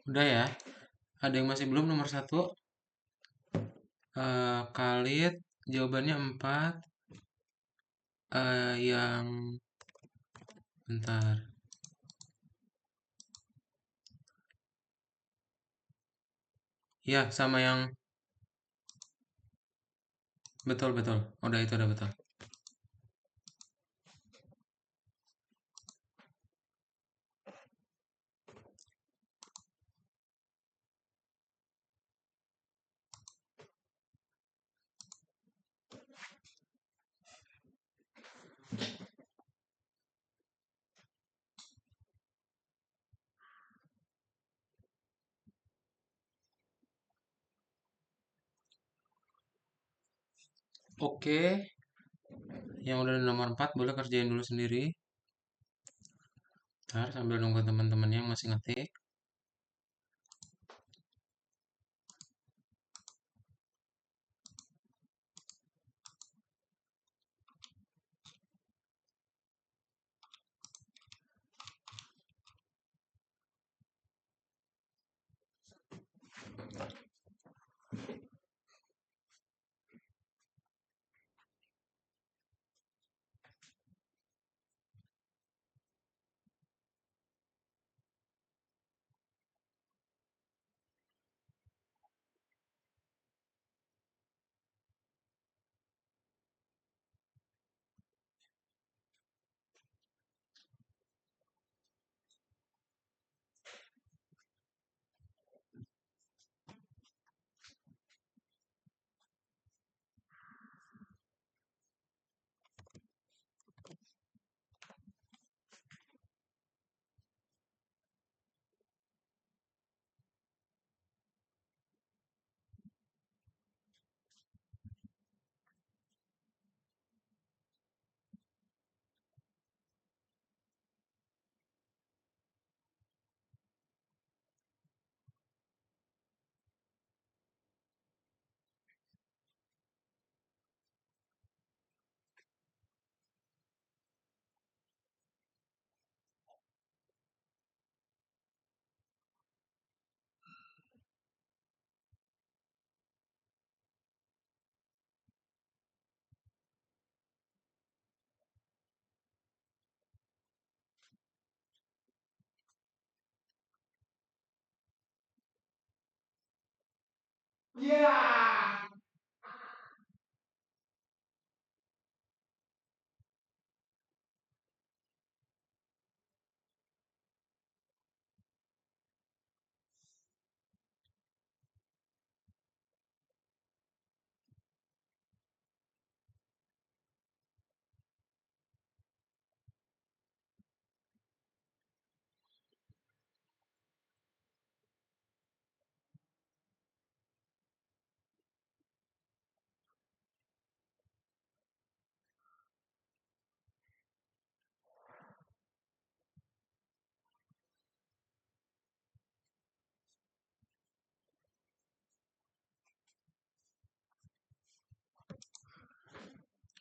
Udah ya. Ada yang masih belum nomor satu? Khalid, jawabannya 4. Yang bentar. Ya, sama yang betul betul. Udah itu udah betul. Oke, yang udah nomor 4 boleh kerjain dulu sendiri. Ntar sambil nunggu teman-temannya yang masih ngetik.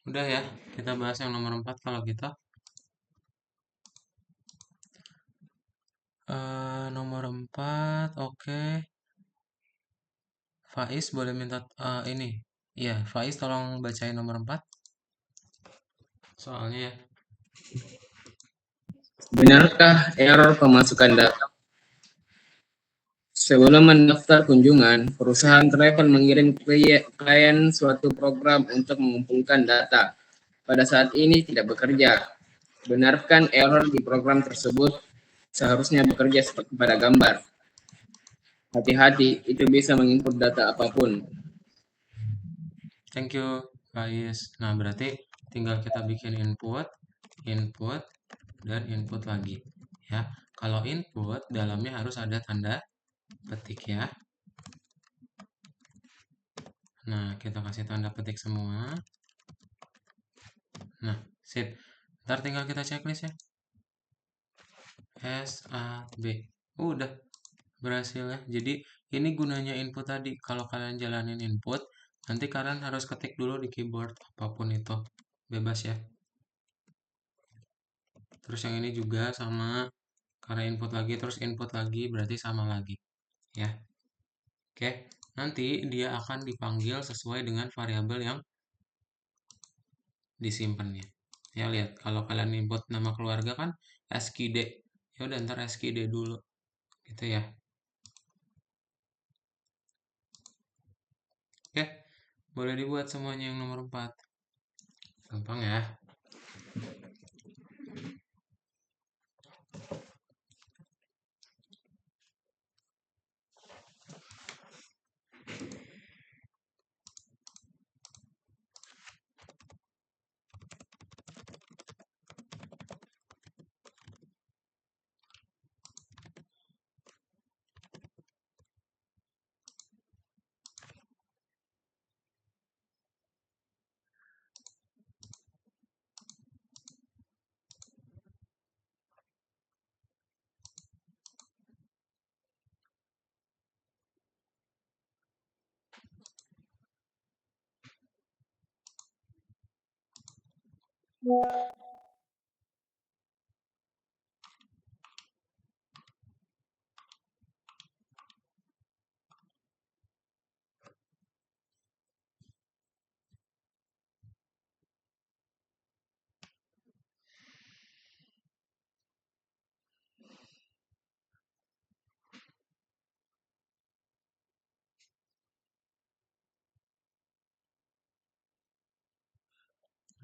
Udah ya, kita bahas yang nomor 4 kalau gitu. Nomor 4, oke. Faiz boleh minta ini. Iya, Faiz tolong bacain nomor 4. Soalnya ya. Benarkah error pemasukan data? Sebelum mendaftar kunjungan, perusahaan travel mengirim klien suatu program untuk mengumpulkan data. Pada saat ini tidak bekerja. Benarkan error di program tersebut seharusnya bekerja seperti pada gambar? Hati-hati, itu bisa menginput data apapun. Thank you, Faiz. Nah, berarti tinggal kita bikin input, dan input lagi. Ya, kalau input dalamnya harus ada tanda petik ya. Nah, kita kasih tanda petik semua. Nah, sip. Ntar tinggal kita checklist ya. S, A, B. Udah berhasil ya. Jadi ini gunanya input tadi. Kalau kalian jalanin input, nanti kalian harus ketik dulu di keyboard apapun itu. Bebas ya. Terus yang ini juga sama, karena input lagi terus input lagi berarti sama lagi ya. Oke, nanti dia akan dipanggil sesuai dengan variabel yang disimpannya. Ya lihat, kalau kalian input nama keluarga kan skd. Ya udah ntar skd dulu gitu ya. Oke, boleh dibuat semuanya yang nomor 4. Gampang ya.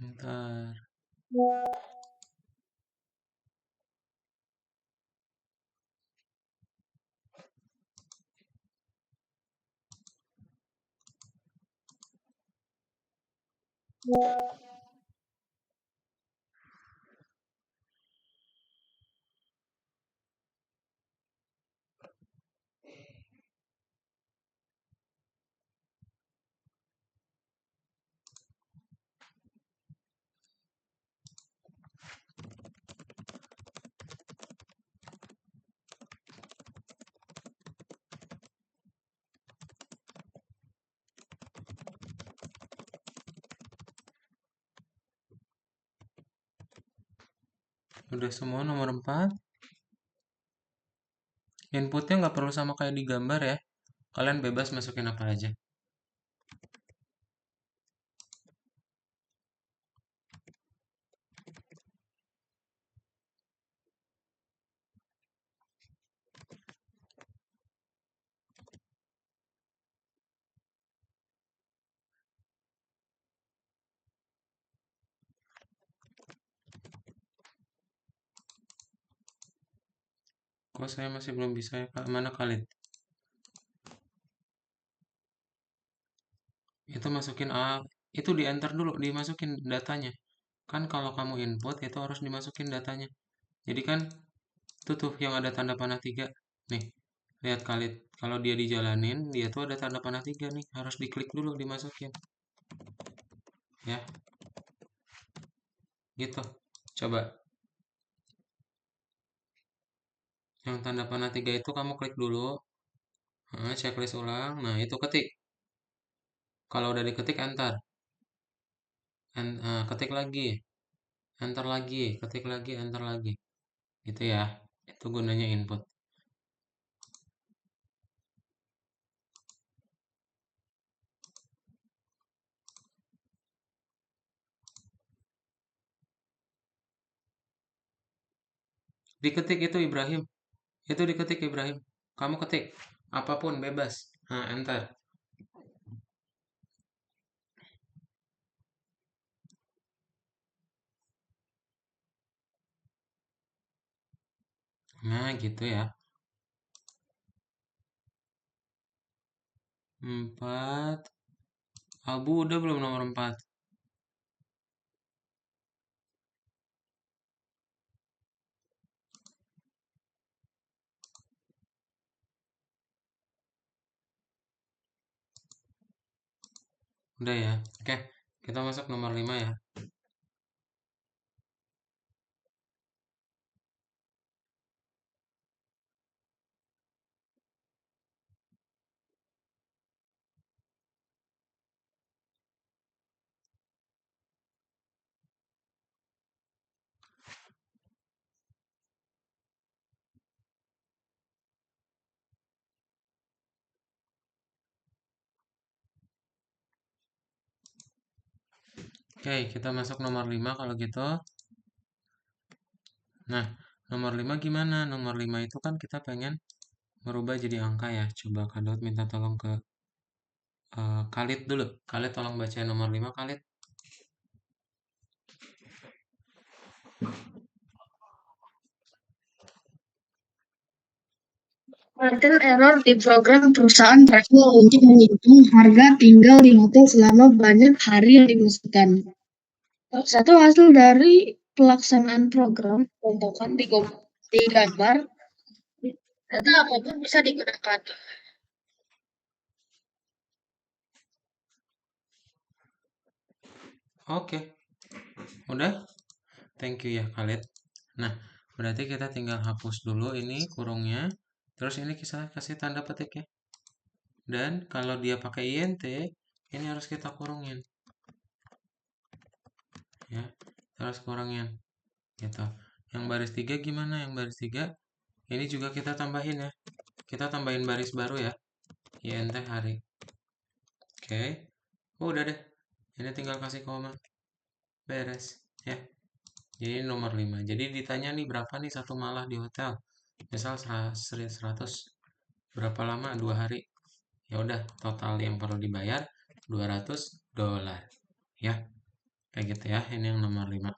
Bentar. Udah semua nomor 4. Inputnya nggak perlu sama kayak di gambar ya. Kalian bebas masukin apa aja. Kok saya masih belum bisa ya, Kak? Mana Khalid? Itu masukin itu di enter dulu, dimasukin datanya. Kan kalau kamu input itu harus dimasukin datanya. Jadi kan itu tuh yang ada tanda panah 3. Nih, lihat Khalid. Kalau dia dijalanin, dia tuh ada tanda panah 3 nih. Harus diklik dulu dimasukin. Ya, gitu. Coba. Yang tanda panah 3 itu kamu klik dulu. Checklist ulang. Nah, itu ketik. Kalau udah diketik, enter. Ketik lagi. Enter lagi. Ketik lagi, enter lagi. Gitu ya. Itu gunanya input. Diketik itu Ibrahim. Itu diketik Ibrahim. Kamu ketik. Apapun bebas. Nah, enter. Nah, gitu ya. 4. Abu udah belum nomor 4? Udah ya. Oke, kita masuk nomor 5 ya. Oke, kita masuk nomor 5 kalau gitu. Nah, nomor 5 gimana? Nomor 5 itu kan kita pengen merubah jadi angka ya. Coba Kak Daud minta tolong ke Khalid dulu. Khalid tolong baca nomor 5 Khalid. Pattern error di program perusahaan travel untuk menghitung harga tinggal di hotel selama banyak hari yang dimasukkan. Satu hasil dari pelaksanaan program, contohkan di gambar, data apapun bisa digunakan. Oke. Udah? Thank you ya Khalid. Nah, berarti kita tinggal hapus dulu ini kurungnya. Terus ini kita kasih tanda petik ya. Dan kalau dia pakai INT, ini harus kita kurungin. Ya, terus kurangin. Gitu. Yang baris 3 gimana? Yang baris 3 ini juga kita tambahin ya. Kita tambahin baris baru ya. INT hari. Oke. Udah deh. Ini tinggal kasih koma. Beres. Ya. Jadi nomor 5. Jadi ditanya nih berapa nih satu malam di hotel. Misal 100. Berapa lama? 2 hari. Ya udah, total yang perlu dibayar $200. Ya. Kayak gitu ya. Ini yang nomor 5.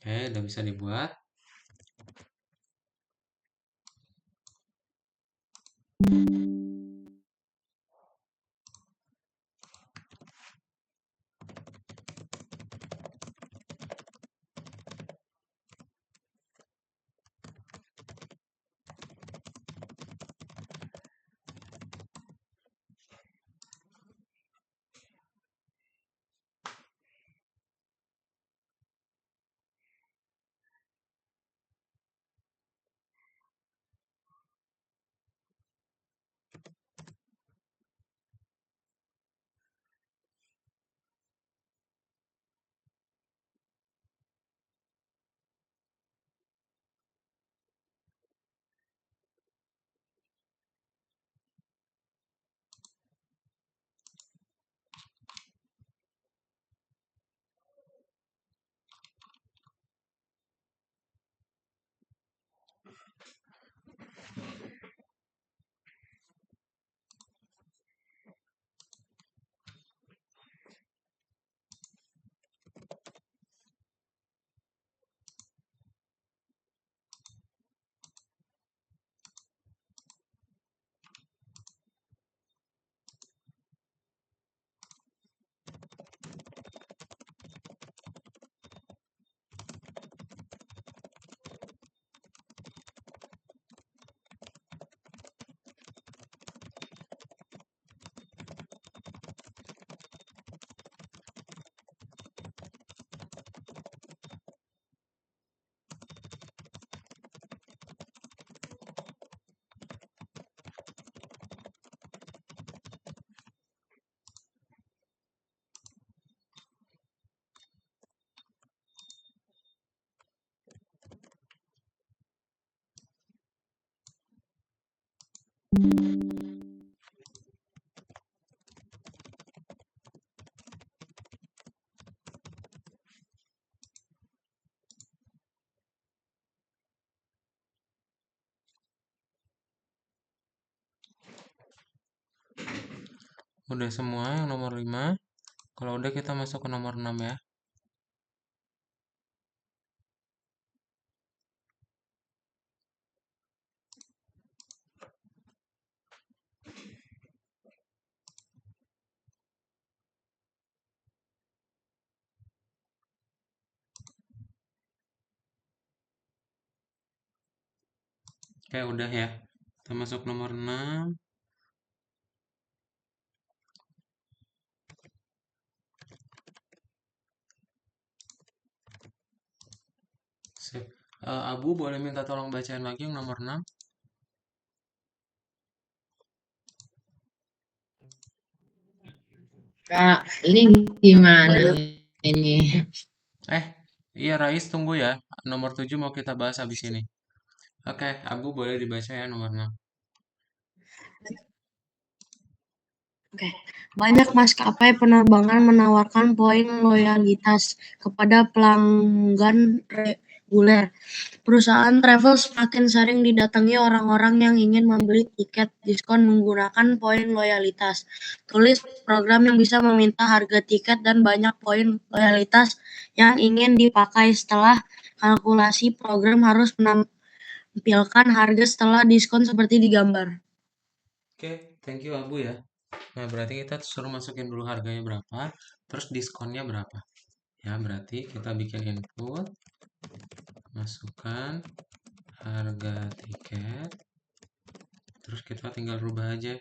Oke, udah bisa dibuat. Udah semua yang nomor 5. Kalau udah kita masuk ke nomor 6 ya. Oke, udah ya. Kita masuk nomor 6. Sip. Abu boleh minta tolong bacain lagi yang nomor 6. Kak, ini gimana ini? Iya Rais, tunggu ya. Nomor 7 mau kita bahas habis ini. Oke, Abu boleh dibaca ya nomor 6. Oke. Banyak maskapai penerbangan menawarkan poin loyalitas kepada pelanggan reguler. Perusahaan travel semakin sering didatangi orang-orang yang ingin membeli tiket diskon menggunakan poin loyalitas. Tulis program yang bisa meminta harga tiket dan banyak poin loyalitas yang ingin dipakai. Setelah kalkulasi, program harus menampilkan harga setelah diskon seperti di gambar. Oke, thank you Abu ya. Nah, berarti kita suruh masukin dulu harganya berapa, terus diskonnya berapa. Ya, berarti kita bikin input, masukkan harga tiket, terus kita tinggal rubah aja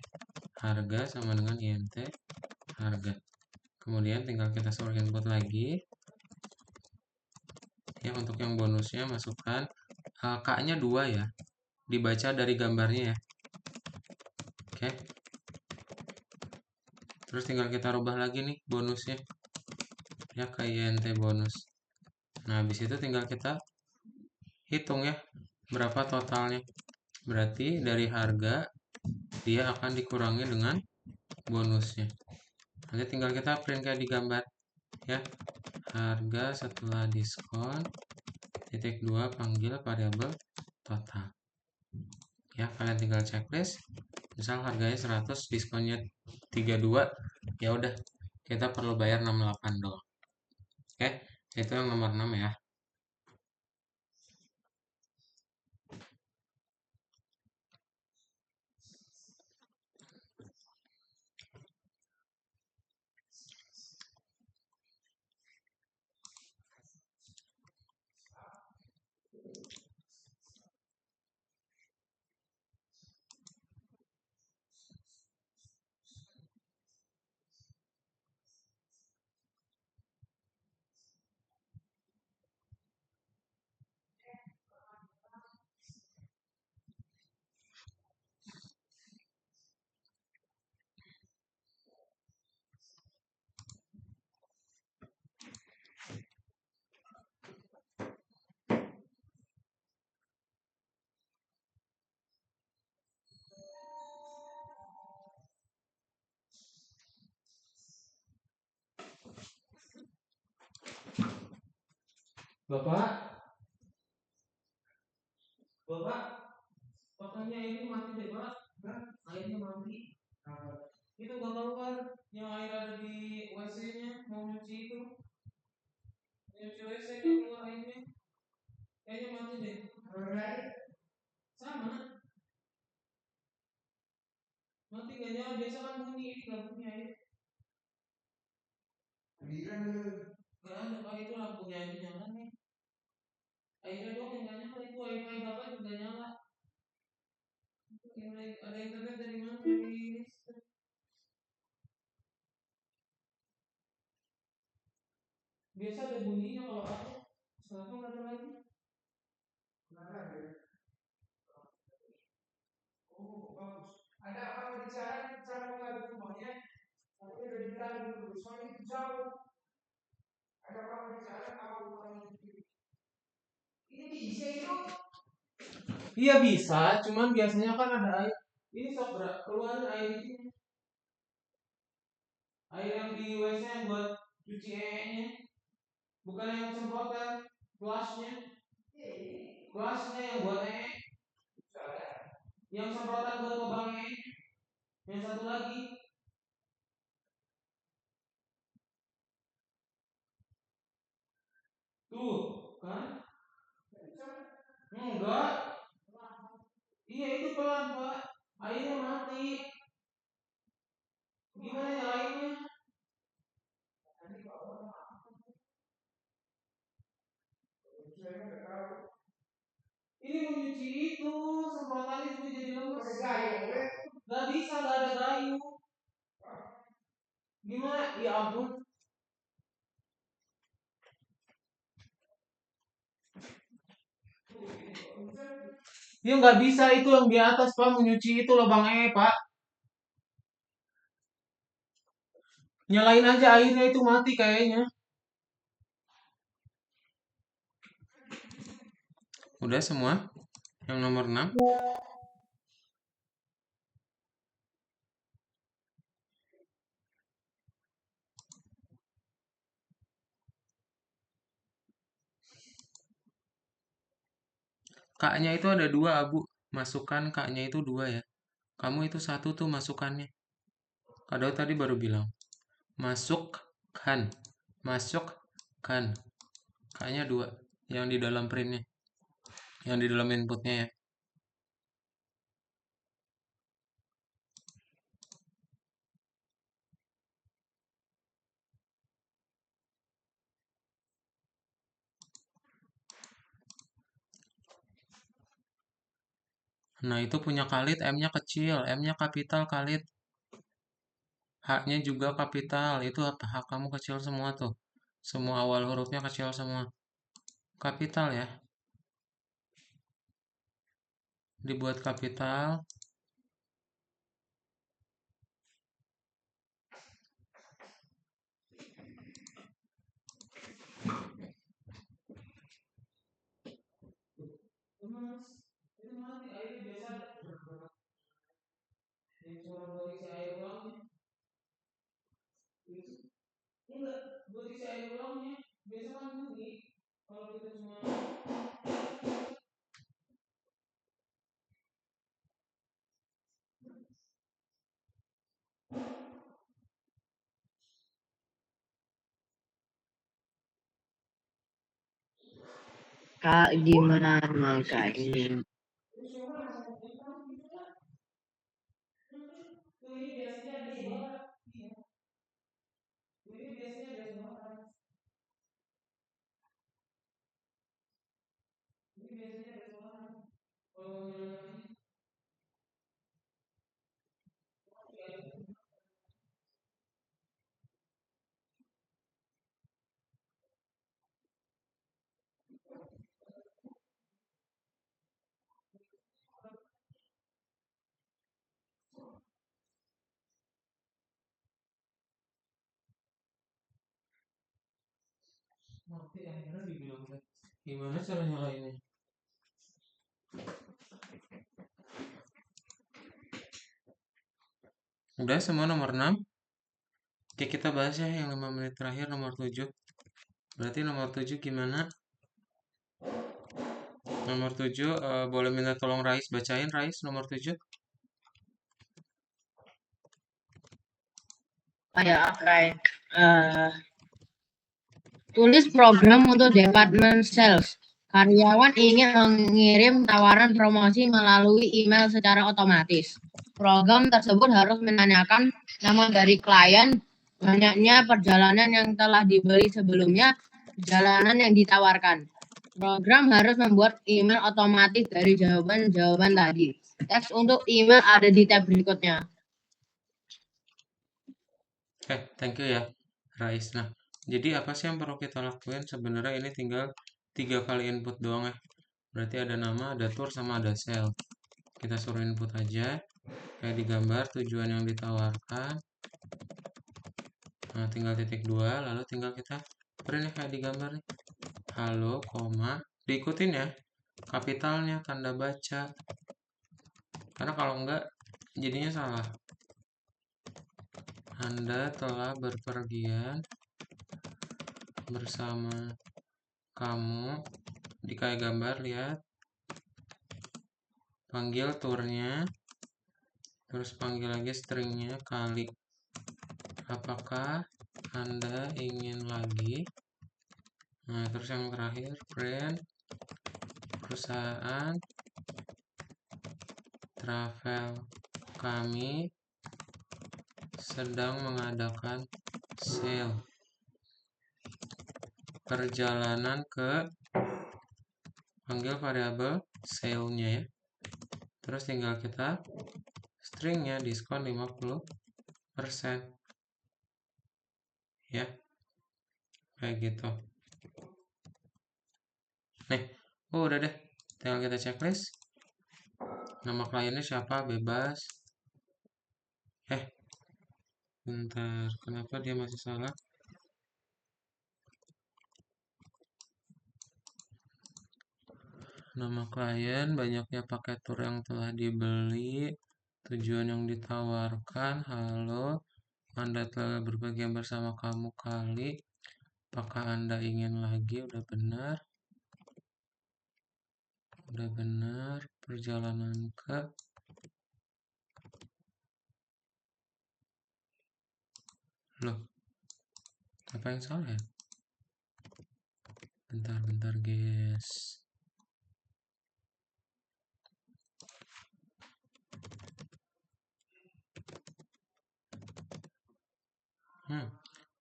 harga sama dengan INT harga. Kemudian tinggal kita suruh input lagi. Ya, untuk yang bonusnya masukkan K-nya 2 ya. Dibaca dari gambarnya ya. Oke. Terus tinggal kita rubah lagi nih bonusnya. Ya, ke INT bonus. Nah, habis itu tinggal kita hitung ya berapa totalnya. Berarti dari harga dia akan dikurangi dengan bonusnya. Nanti tinggal kita print kayak di gambar ya. Harga setelah diskon titik 2 panggil variabel total. Ya, kalian tinggal checklist. Misal harganya 100, diskonnya 32, ya udah kita perlu bayar 68 doang. Oke, itu yang nomor 6 ya. Bapak, makanya ini mati deh Pak. Airnya mati. Itu gak tahu kan yang air ada di WC-nya mau nyuci itu. Nyuci WC nya keluar airnya. Kayaknya mati deh. Sama. Mati gak nyala, biasa kan bunyi, ini gak bunyi air. Gak ada Pak, itu lampunya aja nyala nih. Airnya doang yang gak nyala, itu wifi bapak juga nyala. Ada internet dari mana? Dari biasa ada bunyinya kalau ada. Sekarang nggak ada lagi. Oh, bagus. Ada apa bicara menghadap rumahnya? Tapi udah dibilang dulu, soalnya itu jauh. Ada orang bicara apa rumahnya? Ini bisa itu? Iya bisa, cuman biasanya kan ada air. Ini sok keluarin air itu. Air yang di WC yang buat cuci nya, bukan yang semprotan, flushnya. Flushnya yang buat yang semprotan buat lubang yang satu lagi. Tuh, kan? Enggak. Iya itu pelan, Pak. Airnya mati. Gimana nyalainnya? Ini mau nyuci itu, semprotannya juga jadi lemes. Gak bisa, gak ada gayu. Gimana? Ya ampun. Ya nggak bisa, itu yang di atas, Pak. Mau nyuci itu lubang Pak. Nyalain aja airnya, itu mati kayaknya. Udah semua? Yang nomor 6? Kaknya itu ada 2, Abu. Masukkan kaknya itu 2 ya. Kamu itu 1 tuh masukannya. Kado tadi baru bilang. Masukkan. Masukkan. Kaknya 2. Yang di dalam printnya. Yang di dalam inputnya ya. Nah, itu punya Khalid, M-nya kecil, M-nya kapital Khalid. H-nya juga kapital, itu apa? H kamu kecil semua tuh. Semua awal hurufnya kecil semua. Kapital ya. Dibuat kapital. Enggak, buat isi air ulangnya. Biasa kan bunyi. Kalau kita cuma Kak, gimana Kak ini? ini biasanya ada suara. Ini biasanya ada suara. Ini biasanya ada suara. Kalau nyalain. Mati akhirnya dibilang gimana cara nyalainnya? Udah semua nomor 6. Oke, kita bahas ya yang 5 menit terakhir nomor 7. Berarti nomor 7 gimana? Nomor 7 boleh minta tolong Rais bacain, Rais nomor 7. Ya, oke. Tulis program untuk department sales. Karyawan ingin mengirim tawaran promosi melalui email secara otomatis. Program tersebut harus menanyakan nama dari klien, banyaknya perjalanan yang telah dibeli sebelumnya, perjalanan yang ditawarkan. Program harus membuat email otomatis dari jawaban-jawaban tadi. Teks untuk email ada di tab berikutnya. Oke, thank you ya, Rais. Nah, jadi apa sih yang perlu kita lakuin? Sebenarnya ini tinggal 3 kali input doang ya. Berarti ada nama, ada tour, sama ada sel. Kita suruh input aja. Kayak di gambar, tujuan yang ditawarkan. Nah, tinggal titik 2, lalu tinggal kita print ya kayak di gambar nih. Halo, koma. Diikutin ya. Kapitalnya, tanda baca. Karena kalau enggak, jadinya salah. Anda telah berpergian bersama kamu. Di kayak gambar, lihat. Panggil turnya. Terus panggil lagi stringnya kali. Apakah Anda ingin lagi? Nah, terus yang terakhir, print perusahaan travel kami sedang mengadakan sale. Perjalanan ke, panggil variabel sale-nya ya. Terus tinggal kita stringnya diskon 50%. Ya. Kayak gitu. Nih, udah deh. Tinggal kita checklist. Nama kliennya siapa? Bebas. Bentar. Kenapa dia masih salah? Nama klien, banyaknya paket tur yang telah dibeli, tujuan yang ditawarkan, halo, Anda telah berpergian bersama kamu kali, apakah Anda ingin lagi? Udah benar, perjalanan ke, loh, apa yang salah ya? Bentar guys.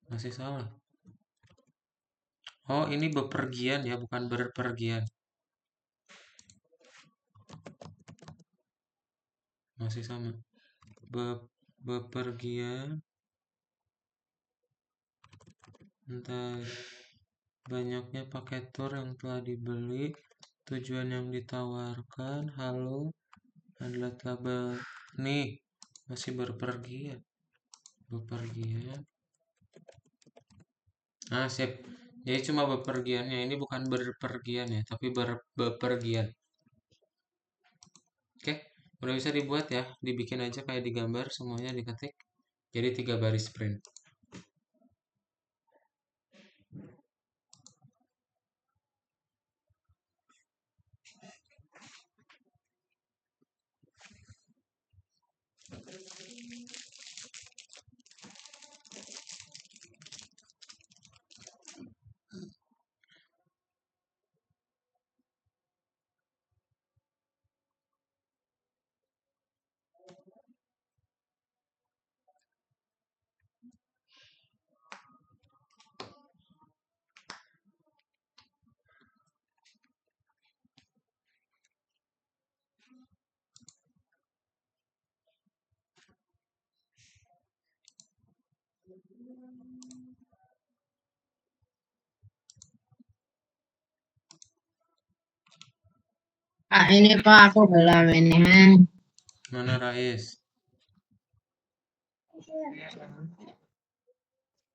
Masih salah. Oh, ini bepergian ya, bukan berpergian. Masih sama. Bepergian. Entah, banyaknya paket tur yang telah dibeli, tujuan yang ditawarkan, halo, adalah telah nih, masih bepergian. Nah, sip. Jadi cuma bepergiannya, ini bukan berpergian ya, tapi bepergian. Oke, udah bisa dibuat ya, dibikin aja kayak di gambar, semuanya diketik. Jadi 3 baris print. Pak, ini Pak, aku belum ini. Mana Rais?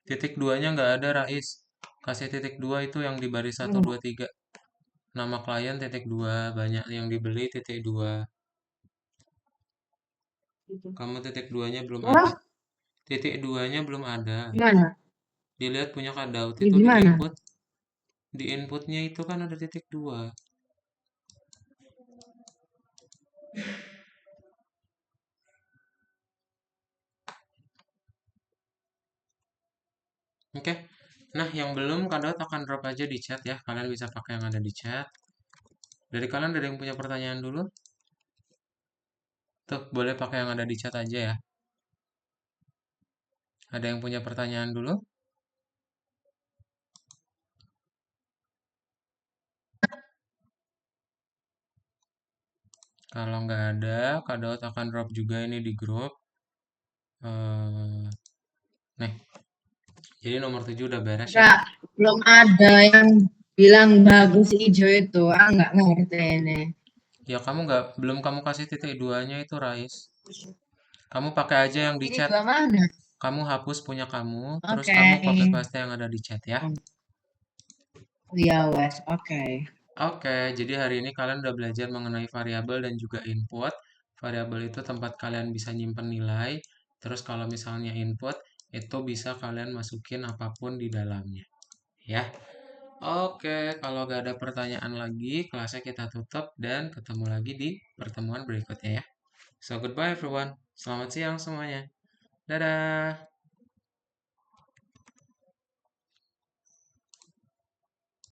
Titik 2-nya nggak ada Rais. Kasih titik 2 itu yang di baris 1, 2, 3. Nama klien titik 2, banyak yang dibeli titik 2. Kamu titik 2-nya belum ada. Titik 2-nya belum ada. Gimana? Dilihat punya Kadaut Ya, itu di gimana? input. Di inputnya itu kan ada titik 2. Oke. Nah, yang belum Kadaut akan drop aja di chat ya. Kalian bisa pakai yang ada di chat. Dari kalian ada yang punya pertanyaan dulu? Tuh, boleh pakai yang ada di chat aja ya. Ada yang punya pertanyaan dulu? Kalau nggak ada, Kadaut akan drop juga ini di grup. Nih, jadi nomor 7 udah beres ya. Enggak, belum ada yang bilang bagus hijau itu. Ah, nggak ngerti ini. Ya belum kamu kasih titik 2-nya itu Rais. Kamu pakai aja yang di Ini chat. dua mana? Kamu hapus punya kamu, terus Oke. kamu copy paste yang ada di chat ya. Iya, wes. Oke. Oke, jadi hari ini kalian udah belajar mengenai variabel dan juga input. variabel itu tempat kalian bisa nyimpen nilai. Terus kalau misalnya input, itu bisa kalian masukin apapun di dalamnya. Ya. Oke, kalau gak ada pertanyaan lagi, kelasnya kita tutup dan ketemu lagi di pertemuan berikutnya ya. So, goodbye everyone. Selamat siang semuanya. Dadah.